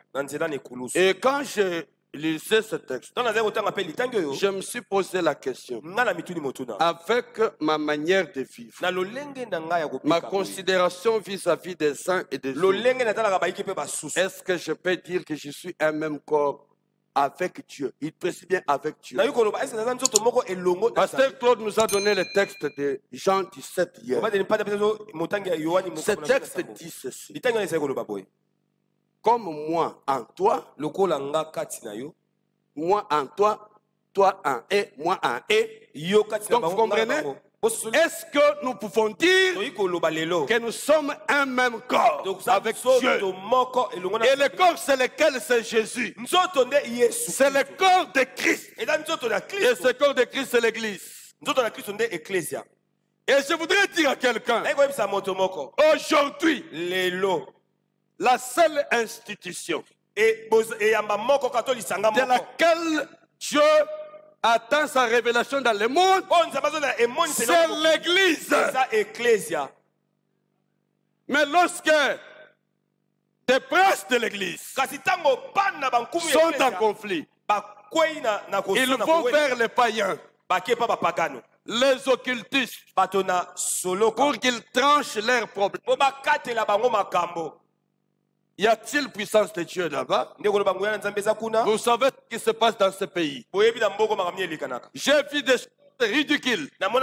Et quand je lisais ce texte, je me suis posé la question, avec ma manière de vivre, ma considération vis-à-vis des uns et des autres, est-ce que je peux dire que je suis un même corps avec Dieu? Il précise bien avec Dieu. Pasteur Claude nous a donné le texte de Jean 17 hier. Ce texte dit ceci. Comme moi en toi, moi en toi, toi en et, moi en et. Donc vous comprenez? Est-ce que nous pouvons dire que nous sommes un même corps avec Dieu? Et le corps c'est lequel? C'est Jésus. C'est le corps de Christ. Et ce corps de Christ c'est l'église. Et je voudrais dire à quelqu'un, aujourd'hui, la seule institution de laquelle Dieu attend sa révélation dans le monde, c'est l'église. Mais lorsque des princes de l'église sont en conflit, ils vont vers les païens, les occultistes, pour qu'ils tranchent leurs problèmes. Y a-t-il puissance de Dieu là-bas? Vous savez ce qui se passe dans ce pays. J'ai vu des choses ridicules où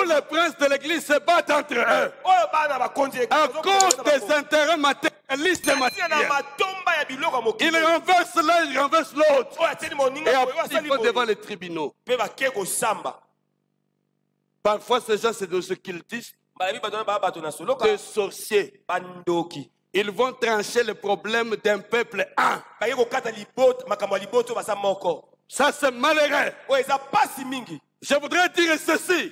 les princes de l'église se battent entre eux à cause des intérêts matérialistes et matériels. Ils renversent l'un, ils renversent l'autre. Et après, ils vont devant les tribunaux. Parfois, ces gens, c'est des occultistes, des sorciers. Ils vont trancher le problème d'un peuple un. Ça, c'est malheureux. Je voudrais dire ceci.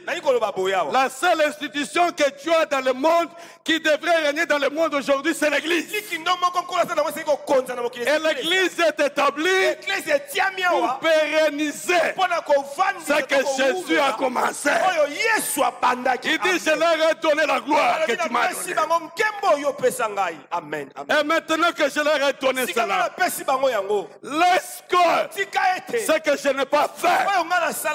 La seule institution que Dieu a dans le monde, qui devrait régner dans le monde aujourd'hui, c'est l'église. Et l'église est établie pour pérenniser ce que Jésus a commencé. Il dit, je leur ai donné la gloire que tu m'as donnée. Amen. Et maintenant que je leur ai donné cela, laisse que ce que je n'ai pas fait,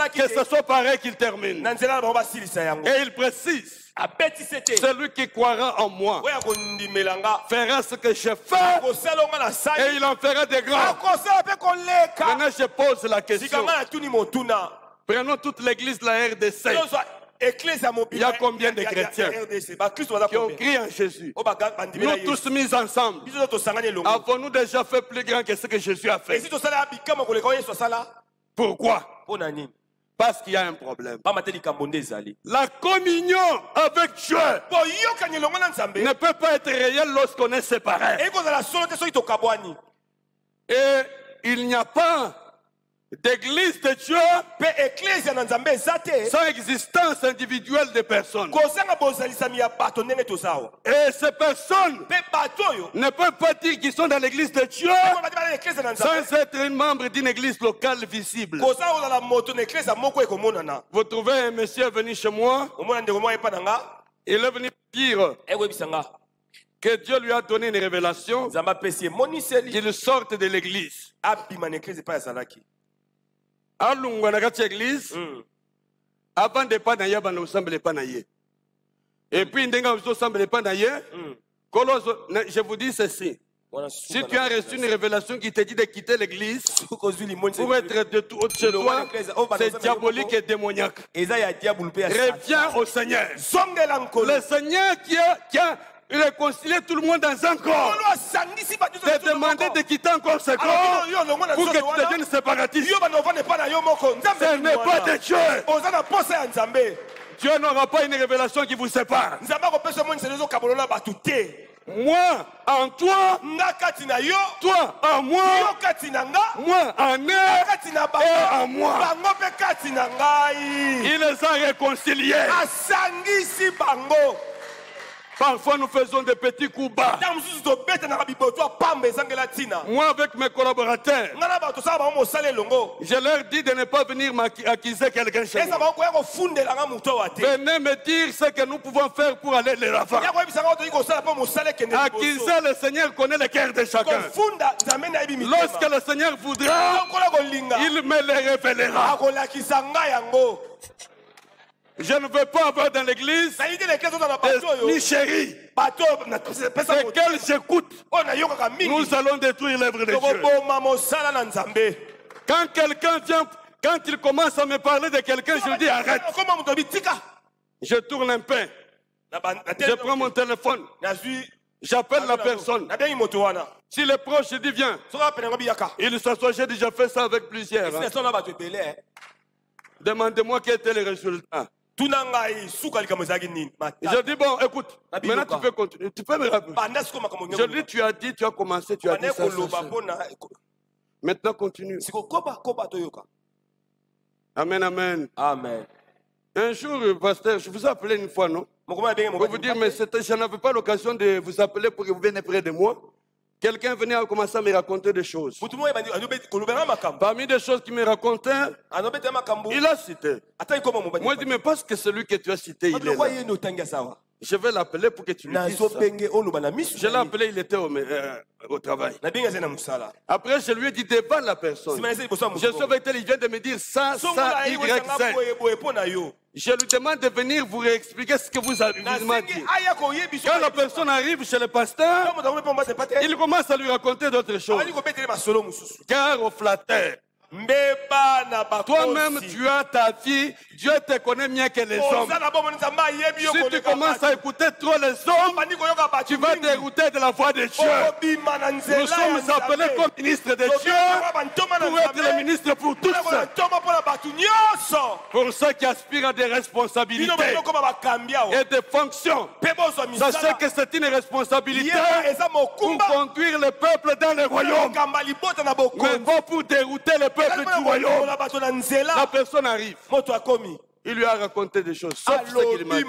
que ce soit voie pareille qu'il termine. na nzela na bango basilisa yango Et il précise, abetisi ete celui qui croira en moi oyo akondimelanga fera ce que je fais kosala onga na et sali il en fera des grands. akosala mpe koleka Maintenant, je pose la question. sikanga na tuni motuna Prenons toute l'église de la RDC nyonso eklise ya mobili Il y a combien de chrétiens RDC bakristo baza qui ont combien crié en Jésus. oyo bandimela Nous tous mis ensemble, biso tosangani elongo avons-nous déjà fait plus grand que ce que Jésus a fait? esi tosala bikama koleka oyo yesu asala Pourquoi? mpo na nini Parce qu'il y a un problème. pamba te likambo nde ezali La communion avec Dieu boyokani elongo na nzambe ne peut pas être réelle lorsqu'on est séparé. eyi kozala solo te soki tokabwani Et il n'y a pas d'église de Dieu mpe eklise na nzambe eza te sans existence individuelle de personnes. kozanga bozalisami ya bato ndenge toza awa Et ces personnes mpe bato oyo ne peuvent pas dire qu'ils sont dans l'église de Dieu bati bana eklise na nzambe sans être un membre d'une église locale visible. koza kozala moto na eklise ya moko ekomonana Vous trouvez un monsieur venu chez moi, omona ndeko moko epa na nga il est venu dire ekoyebisa nga que Dieu lui a donné une révélation nzambe apesi emoniseli qu'il sorte de l'église. abima na eklise epai azalaki Alungwa na kati ya église, avant de pas na ye bana osambela epai na ye. Et puis ndenge osambela epai na ye, je vous dis ceci. Si tu as reçu une révélation qui te dit de quitter l'église pour être de tout chez toi, c'est diabolique et démoniaque. Reviens au Seigneur. Le Seigneur qui a réconcilié tout le monde dans un corps, te demander de quitter encore ce corps pour que tu deviennes séparatiste. Ce n'est pas de Dieu. Dieu n'aura pas une révélation qui vous sépare. Moi en toi, toi en moi, moi en eux et en moi. Il les a réconciliés. Parfois nous faisons des petits coups bas. Moi avec mes collaborateurs, je leur dis de ne pas venir m'accuser quelqu'un chez moi. Venez me dire ce que nous pouvons faire pour aller de l'avant. Accuser le Seigneur connaît le cœur de chacun. Lorsque le Seigneur voudra, il me le révélera. Je ne veux pas avoir dans l'église des nicheries desquelles j'écoute. Nous allons détruire l'œuvre de Dieu. Quand quelqu'un vient, quand il commence à me parler de quelqu'un, je lui dis arrête. Je tourne un peu. Je prends mon téléphone. J'appelle la personne. Si le proche, je dis viens. Il s'assoit, j'ai déjà fait ça avec plusieurs. Demandez-moi quel était le résultat. Je dis bon, écoute, maintenant tu peux continuer. Tu peux me rappeler. Je dis tu as commencé, tu as dit ça. Maintenant continue. Amen, amen. Amen. Un jour, pasteur, je vous ai appelé une fois, non? Pour vous dire, mais je n'avais pas l'occasion de vous appeler pour que vous veniez près de moi. Quelqu'un venait à commencer à me raconter des choses. Parmi des choses qu'il me racontait, il a cité. Moi, je dis, mais parce que celui que tu as cité, il est là. Je vais l'appeler pour que tu lui dises ça. Je l'ai appelé, il était au travail. Après, je lui ai dit, devant la personne. Je suis avec elle, il vient de me dire ça, ça, Y, Z. Je lui demande de venir vous réexpliquer ce que vous avez dit. Quand la personne arrive chez le pasteur, il commence à lui raconter d'autres choses. Car au flatteur, toi-même tu as ta vie, Dieu te connaît mieux que les hommes. Si tu commences à écouter trop les hommes, tu vas dérouter de la voix de Dieu. Nous sommes appelés comme ministres de Dieu pour être les ministres pour tous. Pour ceux qui aspirent à des responsabilités et des fonctions, sachez que c'est une responsabilité pour conduire le peuple dans le royaume, mais pas pour dérouter le peuple du royaume. La personne arrive. Il lui a raconté des choses, sauf ce qu'il m'a dit.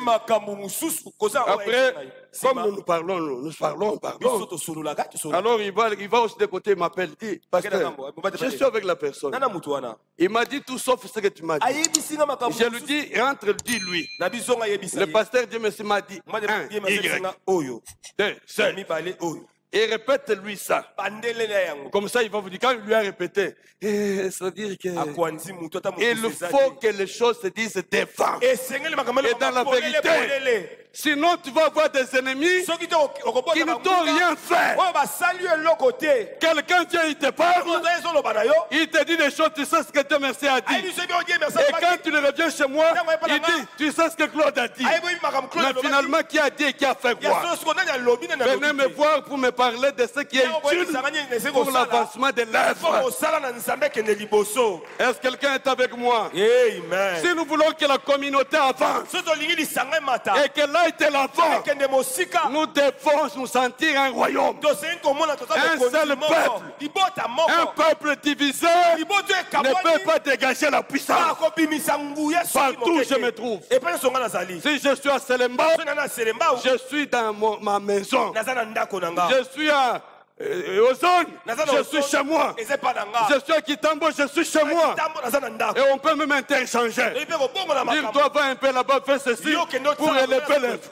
Après, comme nous parlons. Alors il va aussi de côté, il m'appelle, dit, pasteur, je suis avec la personne. Il m'a dit tout sauf ce que tu m'as dit. Je lui dis, rentre, dis-lui. Le pasteur Dieu merci m'a dit, 1, Y, 2, 7. Et répète-lui ça. bandele na yango Comme ça, il va vous dire, quand il lui a répété, c'est-à-dire que akwanzi mutu ata il faut que les choses se disent devant. esengeli makambo Et dans la vérité. Sinon, tu vas avoir des ennemis soki te qui ne t'ont rien fait. oyo basali yo eloko te Quelqu'un vient, il te parle, oza ezoloba na yo il te dit des choses, tu sais ce que Dieu merci a dit. ayebi soki odie merci Et quand tu le reviens chez moi, il dit, tu sais ce que Claude a dit. ayebi makambo Mais finalement, qui a dit et qui a fait quoi? ya soko nani alobi nani Venez me voir pour me parler de ce qui est utile pour l'avancement de l'œuvre. kosala na nzambe ekende liboso Est-ce que quelqu'un est avec moi? amen Si nous voulons que la communauté avance soki tolingi lisanga emata et que là est l'avant, ekende mosika nous devons nous sentir un royaume, tosengi komona toza Un bokonzi seul moko peuple. libota un moko peuple divisé liboto ne peut ekabwani pas dégager la puissance. akobimisa nguya soki Partout où je me trouve. epai nyonso nga nazali Si je suis à Selemba, soki nana selembau je suis dans ma maison. naza na ndako na nga Je suis à Ozone, je suis chez moi. eza epa na nga Je suis à Kitambo, je suis chez moi. ntambo naza na ndako Et on peut même interchanger. epe kobongola Dire, makambo toi, va un peu là-bas, fais ceci Yo, que notre pour sang élever frère. l'œuvre.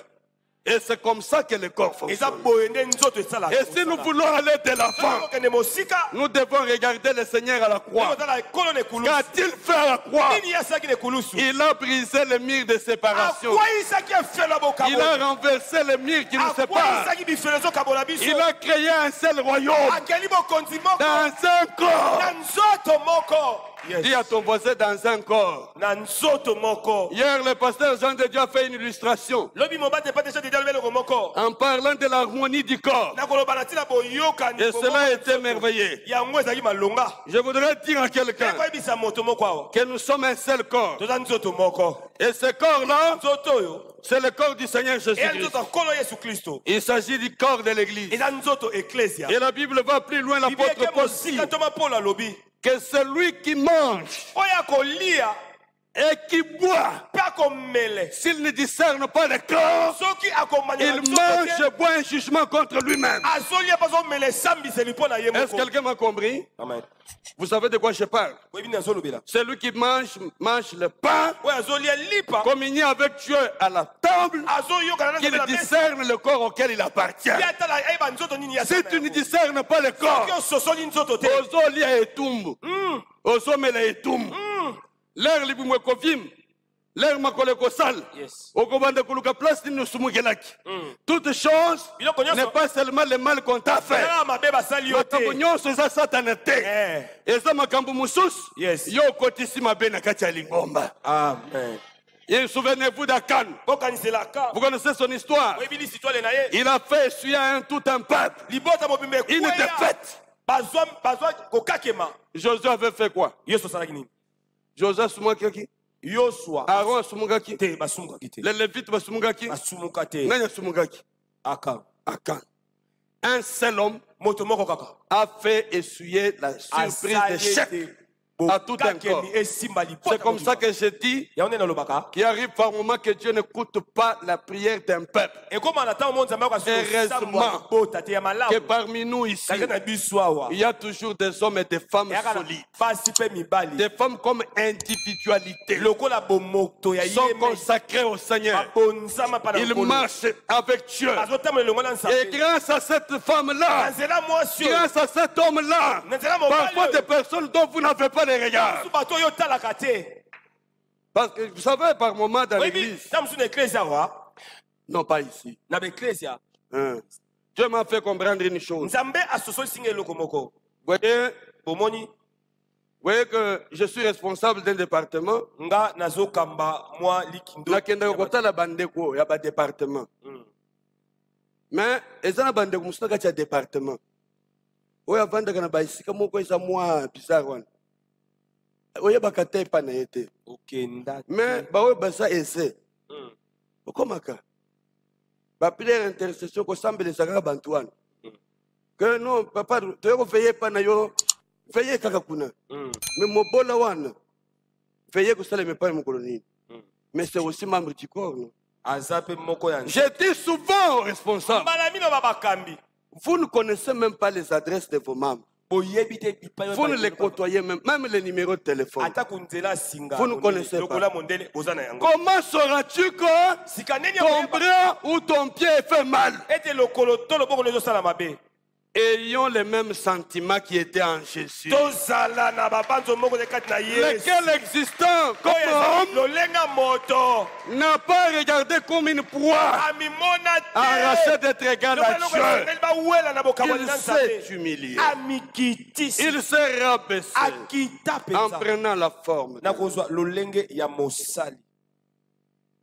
Et c'est comme ça que le corps eza fonctionne. boye nde nzoto esalaka Et si nous voulons aller de l'avant, okende mosika nous devons regarder le Seigneur à la croix. ozala ekolo na ekulusu Qu'a-t-il fait à la croix? nini asalaki na ekulusu Il a brisé le mur de séparation. akwayisaki efelo Il bokabola a renversé le mur qui nous sépare. akwayisaki bifelo ezokabola biso Il a créé un seul royaume akeli bokonzi moko dans un corps. na nzoto moko Dis à ton voisin dans un corps. na nzoto moko Hier, le pasteur Jean de Dieu a fait une illustration lobi mobate pa deja dedi alobi eloko moko en parlant de l'harmonie du corps. nakoloba na ntina boyokani Et cela était merveilleux. yango ezalaki malonga Je voudrais dire à quelqu'un ekoyebisa moto moko awa que nous sommes un seul corps. toza nzoto moko Et ce corps-là, nzoto oyo c'est le corps du Seigneur eya Jésus-Christ. nzoto ya nkolo yesu kristo Il s'agit du corps de l'Église. eza nzoto eklesia Et la Bible va plus loin, biblia l'apôtre eke Paul dit mosika ntoma polo alobi que celui qui mange oyo akolia et qui boit, mpe akomele s'il ne discerne pas le corps, soki akomanya il mange et boit un jugement contre lui-même. azolia mpe azomela esambiseli mpo na ye Est-ce que moko quelqu'un m'a compris? amen Vous savez de quoi je parle? oyebi nini azolobela Celui qui mange le pain, oyo azolia lipa communier avec Dieu à la table, azoyokana na qu'il nzambe na mesa discerne le corps auquel il appartient. ye atala ayeba nzoto nini ya Si tu ne discernes pas le corps, soki ososoli nzoto te ozolia etumbu, ozomela etumbu, l'air libumwe kovim, l'air makole kosala, Yes. okobanda koluka place nini osumukelaki. Toute chose Biloko nyonso- n'est pas seulement le mal qu'on t'a fait. aa mabe basali yo te makambo nyonso eza satana te, Eh. eza makambo mosusu Yes. yo okotisi mabe na kati ya lingomba. amen Et souvenez-vous d'Akan. bokangiselaka Vous connaissez son histoire. oyebi lisitwale na ye Il a fait essuyer tout un peuple libota mobimba une ekweya défaite. bazwa kokakema Josué avait fait quoi? yesu asalaki nini Josué asumukaki, yosua Aaron asumukaki, te basumukaki te les Lévites basumukaki, basumuka te nani asumukaki? aka Akan. Un seul homme moto moko kaka a fait essuyer la surprise d'échec à tout un corps. bokakemi esimba libota C'est comme ça que je dis yango nde nalobaka qu'il arrive par un moment que Dieu n'écoute pas la prière d'un peuple. ekóma na ntango mo nzambe Heureusement akosambwa te ya que malamu parmi nous ici, kaka na biso awa il y a toujours des hommes et des femmes eyaka na solides. pasi mpe mibali Des femmes comme individualité lokola bomoto ya sont yeme consacrées au Seigneur. babonzama mpa na Ils nkolo marchent avec Dieu. bazotambola elongo na Et nzambe grâce à cette na femme-là, nzela mwasi oyo grâce à cet homme-là, na nzela mobali parfois des oyo personnes dont vous n'avez pas les regards. mosusu bato oyo otalaka te Parce que vous savez, par moment dans oyebi l'église, ntango mosusu na eklesi awa non pas ici, na baeklesi hein, Dieu m'a fait comprendre une chose. nzambe asosoli nga eloko moko Vous bomoni voyez que je suis responsable d'un département. nga nazokamba mwa likindo nakendaka kotala bandeko ya badepartement. Mais eza na bandeko mosusu na kati ya département oyo avandaka na baesika moko eza mwa bizarre wana oyebaka te epa na ye te. okenda Mais baoyo baza ese okomaka bapriere intercession kosambelesa kaka bantu wana ke non papa toye kofeye epa na yo feye kaka kuna. Mais mobola wana feye kosalema epai mokolo nini. Mais c'est aussi membre du corps, non? aza mpe moko ya Je dis souvent aux responsables, mbala mino babakambi vous ne connaissez même pas les adresses de vos membres. boyebi te bipai Vous ne les côtoyez même les numéros de téléphone. ata kunzela singa Vous ne connaissez pas. lokola mondele oza na yango Comment sauras-tu que sika nini ton bras ou ton pied fait mal? ete lokolo to loboko ezosala mabe ayons les mêmes sentiments qui étaient en Jésus. tozala na babanzo moko de kati na Yesu. Lequel existant comme Oyo ezali homme lolenga moto n'a pas regardé comme une proie amimona te arrachée d'être égal à Eloko Dieu. esengeli bawela na bokambo Il na s'est Nzambe. humilié. Amikitisi Il s'est rabaissé akita en penza prenant la forme. na kozwa lolenge ya mosali.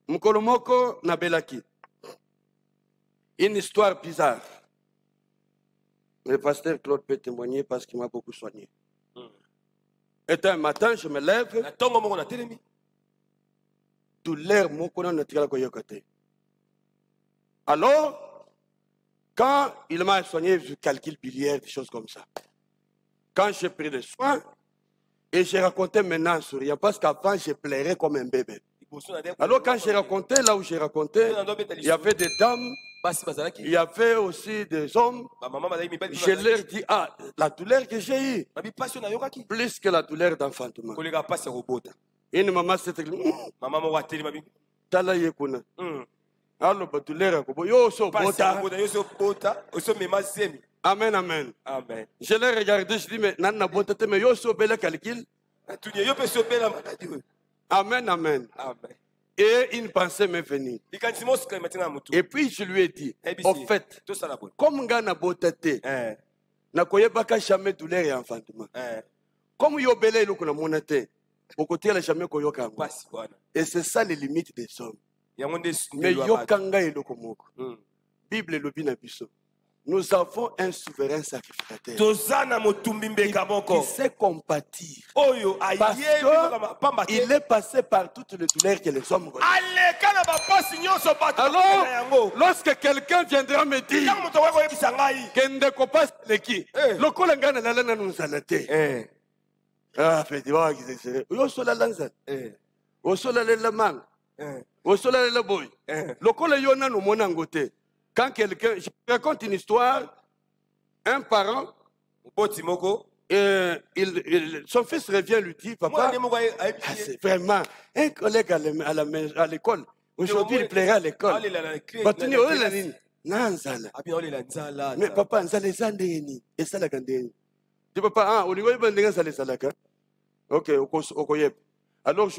Mukolo moko nabelaki. Une histoire bizarre. Le pasteur Claude peut témoigner parce qu'il m'a beaucoup soigné. Et un matin, je me lève, Na tongo moko na telemi douleur moko na natikala koyoka te. Alors, quand il m'a soigné, je calcule biliaire, des choses comme ça. Quand j'ai pris le soin, et j'ai raconté maintenant en souriant, parce qu'avant, je pleurais comme un bébé. Alors, quand j'ai raconté, là où j'ai raconté, il y avait des dames, basi bazalaki il y avait aussi des hommes. bamama bazali mibali Je leur dis, ah, la douleur que j'ai eue, babi pasi oyo nayokaki plus que la douleur d'enfantement. koleka pasi ya kobota. Une maman s'est dit, Mama moko atelema bi tala ye kuna. Alors, la douleur ya kobo, yo so pasi ya bota. kobota yo so bota oso mema zemi. Amen, amen. Amen. Je l'ai regardé, je dis, mais nana bota te, mais yo so bela calcul. Tunie yo pe so bela maladi oyo. Amen, amen. Amen. Et une pensée m'est venue. Likanisi mo sikala matina mutu. Et puis je lui ai dit, au fait, to sala boy. comme ngana bota te, na koyebaka jamais douleur et enfantement. Comme yo bela eloko na mona te, au côté la jamais koyoka ngo. Pasi bwana. Et c'est ça les limites des hommes. Yango nde Mais yo kanga eloko moko. Bible lobi na biso. Nous avons un souverain sacrificateur tozana motumbi mbeka moko qui sait compatir. oyo Parce ayebi pamba te qu'il est passé par toutes les douleurs que les hommes connaissent. aleka na bapasi nyonso bato Alors, bakenda yango. lorsque quelqu'un viendra me dire Ntango moto akoki koyebisa ngai que ndeko passe leki, lokola nga na lala nanu nzala te. Ah, petit wa ki sere. Yo sola lanza. O sola le la mang. O sola le la boy. Lokola yo nanu mona ngote. Quand quelqu'un, je raconte une histoire, un parent, boti moko son fils revient lui dit, papa, mwana moko ayebi ah, c'est vraiment un collègue à l'école. Aujourd'hui, il plairait à l'école. Batuni olela nini? Nanzala. abi olela nzala Mais papa, nzala ezande ni. Esalaka ndeni. Dis papa, ah, olingo yeba ndenga nzala esalaka. Ok, okoyeb. Alors,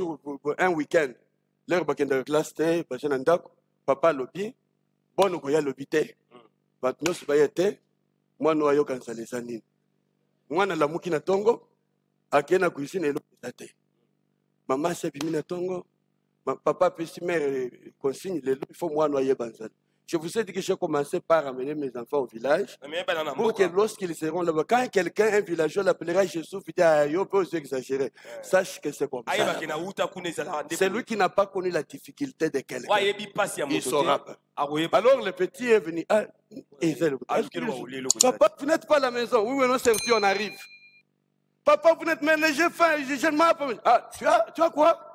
un week-end, l'heure bakenda classe te, bachana ndako, papa lobi, bon okoya lobi te. Bato nyonso baya te, mwana ayoka nzala eza nini. Mwana lamuki na tongo, akeye na cuisine eloko eza te. Mama asepimi na tongo, papa apesi mère consigne, lelo il faut mwana ayeba nzala. Je vous ai dit que j'ai commencé par amener mes enfants au village pour que lorsqu'ils seront là-bas, quand quelqu'un, un villageois l'appellera Jésus, il dit, ah, yo peut aussi exagérer. Sache que c'est comme ça. C'est lui qui n'a pas connu la difficulté de quelqu'un. Il saura pas. Alors le petit est venu. Ah, papa, vous n'êtes pas à la maison. Oui, non, c'est on arrive. Papa, vous n'êtes mais j'ai faim, je ne m'en pas. Ah, tu as quoi?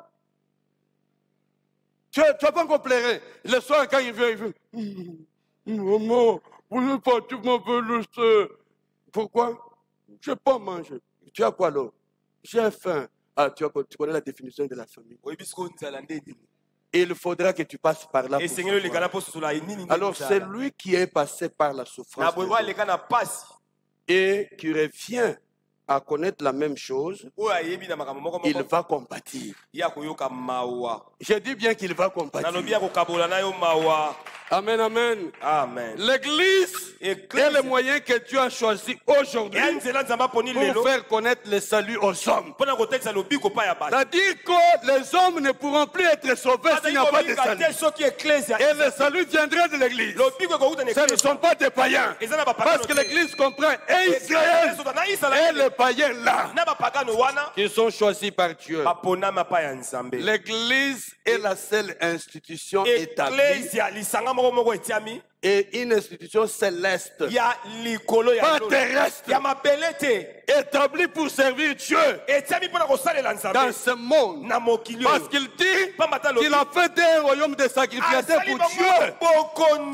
Tu n'as pas encore pleuré. Le soir, quand il vient, maman, vous n'êtes pas, tu m'avais laissé. Pourquoi? Je n'ai pas mangé. Tu as quoi alors? J'ai faim. Ah, tu connais la définition de la famille. Il faudra que tu passes par là. Alors, c'est lui qui est passé par la souffrance et qui revient à connaître la même chose, il va compatir. Je dis bien qu'il va compatir. Amen, amen. Amen. L'église est le moyen que Dieu a choisi aujourd'hui pour faire connaître le salut aux hommes. C'est-à-dire que les hommes ne pourront plus être sauvés s'il n'y a pas de salut. Et le salut viendra de l'église. Ce ne sont pas des païens. Parce que l'église comprend et Israël et les païens là qui sont choisis par Dieu. L'église est la seule institution établie et une institution céleste, pas terrestre, établie pour servir Dieu dans ce monde. Parce qu'il dit qu'il a fait des royaumes de sacrificateurs pour Dieu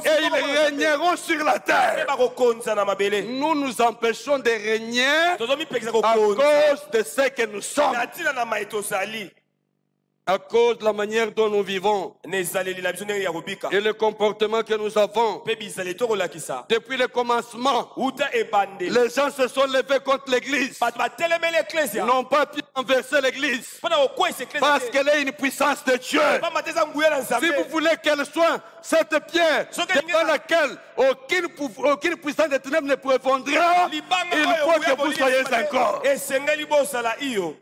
et ils régneront sur la terre. Nous nous empêchons de régner à cause de ce que nous sommes. à cause de la manière dont nous vivons na ezaleli na biso ndenge ya kobika et le comportement que nous avons. mpe bizaleli tokolakisa Depuis le commencement, uta ebandeli les gens se sont levés contre l'église. bato batelemeli eklesia Ils n'ont pas pu renverser l'église mpona kokwesa parce eklesia qu'elle est une puissance de Dieu. pamba te eza nguya na Si nzambe vous voulez qu'elle soit cette pierre Soki dans laquelle aucune puissance de ténèbres ne prévaudra, libanga il oyo faut nguya que vous soyez encore. esengeli bosala iyo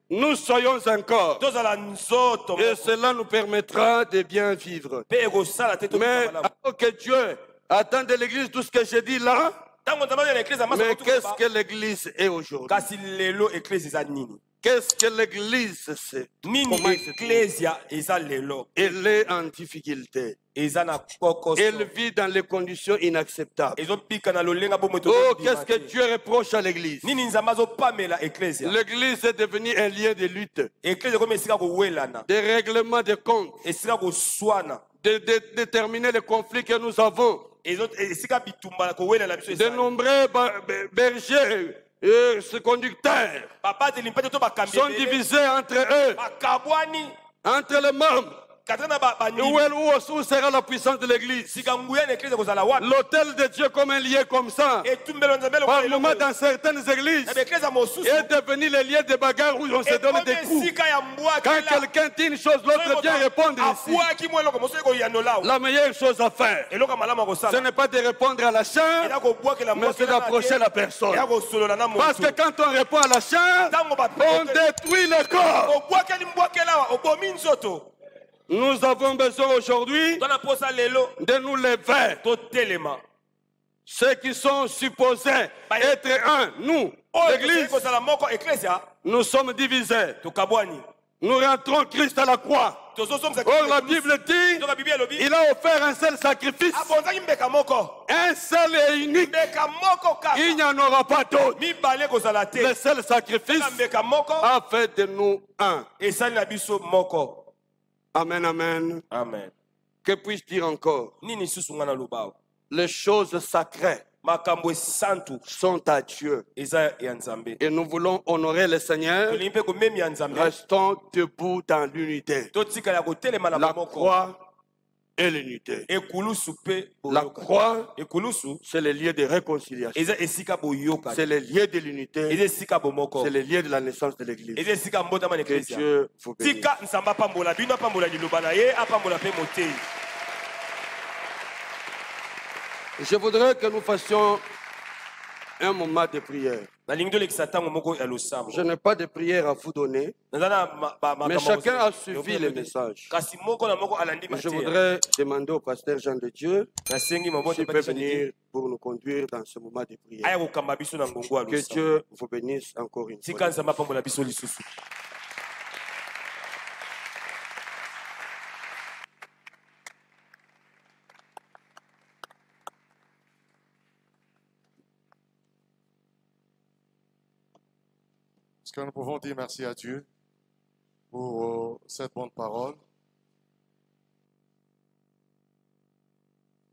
Nous soyons encore. tozala nzoto Et cela nous permettra de bien vivre. mpe ekosala te Mais tokmalamu alors que Dieu attend de l'église tout ce que j'ai dit là, ntango nzambe oyo na eklese amasa mais qu'est-ce kotukuba que l'église est aujourd'hui? kasi lelo eklese eza nini Qu'est-ce que l'église c'est? nini Comment elle se trouve? eklesia eza lelo Elle est en difficulté. eza na kokoso Elle vit dans les conditions inacceptables. ezobika na lolenga bomoi Oh, qu'est-ce que Dieu reproche à l'église? nini nzambe azopamela eklesia L'église est devenue un lieu de lutte, eklesia ekomi esika kowelana de règlement de comptes, esika koswana de déterminer les conflits que nous avons. esika bitumba kowelana biso De ezali nombreux bergers et conducteurs babateli mpe te to bakambi sont ebele divisés entre eux, bakabwani entre les membres. kati na Où sera la puissance de l'église? sika nguya na eklesia kozala wapi L'autel de Dieu comme un lieu comme ça, etumbelo nzambe par lokola moment eloko dans certaines églises, na baeklesia mosusu est devenu le lieu de bagarre où on se donne des ekomi coups. esika ya Quand mbwakela quelqu'un dit une chose, l'autre vient répondre ici. abwaki mwa eloko mosusu ekoyanola La meilleure chose à faire, eloko ya malamu ce akosala n'est pas de répondre à la chair, eza kobwakela mais c'est d'approcher la personne. eya kosolola na Parce motu que quand on répond à la chair, ntango on détruit le corps. obwakeli mbwakela awa obomi nzoto Nous avons besoin aujourd'hui tona posa lelo de nous lever. totelema Ceux qui sont supposés être un, nous, oyo l'Église, kozala moko eklesia nous sommes divisés. tokabwani Nous rentrons Christ à la croix. tozosomisa Or, la Bible dit, toka bibi elobi il a offert un seul sacrifice, abonzaki mbeka moko un seul et unique. mbeka moko Il n'y kaka en aura pas d'autre. mibale kozala te Le seul sacrifice kaka mbeka moko a fait de nous un. esali na biso moko Amen, amen. amen Que puis-je dire encore? nini susu nga na lobao Les choses sacrées makambo esantu sont à Dieu. eza ya nzambe Et nous voulons honorer le Seigneur. tolingi mpe komemi ya nzambe Restons debout dans l'unité. totikala kotelema na La bomoko croix et l'unité. ekulusu mpe La boyoka croix, ekulusu c'est le lieu de réconciliation. eza esika boyoka C'est le lieu de l'unité. eza esika bomoko C'est le lieu de la naissance de l'Église. eza esika mbotama na Que eklesia Dieu vous bénisse. tika nzambe apambola bino apambola liloba na ye apambola mpe motei Je voudrais que nous fassions un moment de prière. nalingi tolekisa ntango moko ya Je losambo n'ai pas de prière à vous donner, naza na mais chacun a suivi le message. kasi moko na moko alandi Je mateya voudrais demander au pasteur Jean de Dieu nasengi mabota s'il peut venir pour nous conduire dans ce moment de prière. aya kokamba biso na ngongo ya Que losambo Dieu vous bénisse encore une tika fois. nzambe apambola biso lisusu Est-ce que nous pouvons dire merci à Dieu pour cette bonne parole?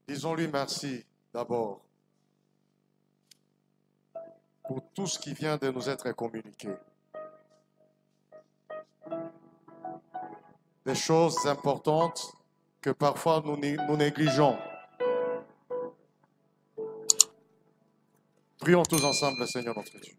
Disons-lui merci d'abord pour tout ce qui vient de nous être communiqué. Des choses importantes que parfois nous négligeons. Prions tous ensemble le Seigneur notre Dieu.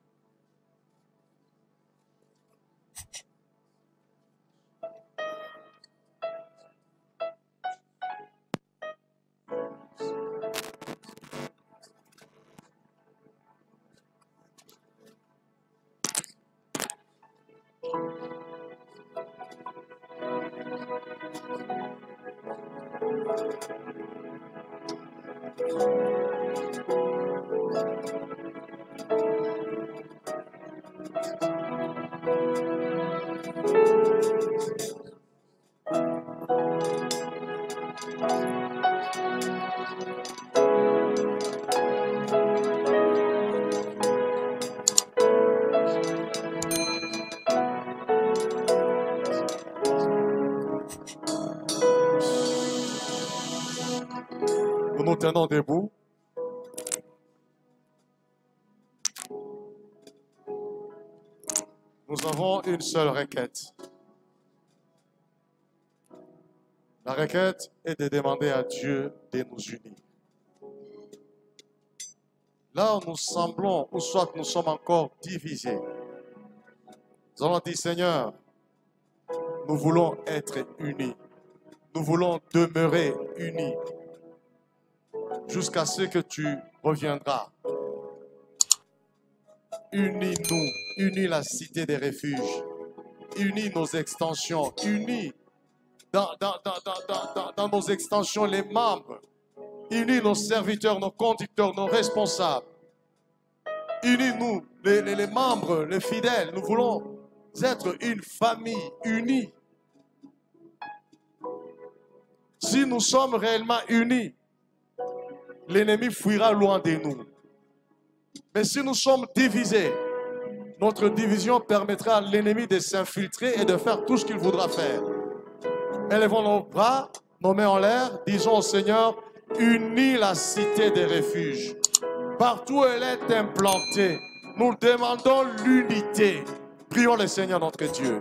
Nous nous tenons debout. Nous avons une seule requête. La requête est de demander à Dieu de nous unir. Là où nous semblons, ou soit nous sommes encore divisés, nous allons dire, Seigneur, nous voulons être unis. Nous voulons demeurer unis jusqu'à ce que tu reviendras. Unis-nous, unis la cité des refuges, unis nos extensions, unis dans nos extensions les membres, unis nos serviteurs, nos conducteurs, nos responsables. Unis-nous, les membres, les fidèles. Nous voulons être une famille unie. Si nous sommes réellement unis, l'ennemi fuira loin de nous. Mais si nous sommes divisés, notre division permettra à l'ennemi de s'infiltrer et de faire tout ce qu'il voudra faire. Élevons nos bras, nos mains en l'air, disons au Seigneur, unis la cité des refuges. Partout où elle est implantée, nous demandons l'unité. Prions le Seigneur notre Dieu.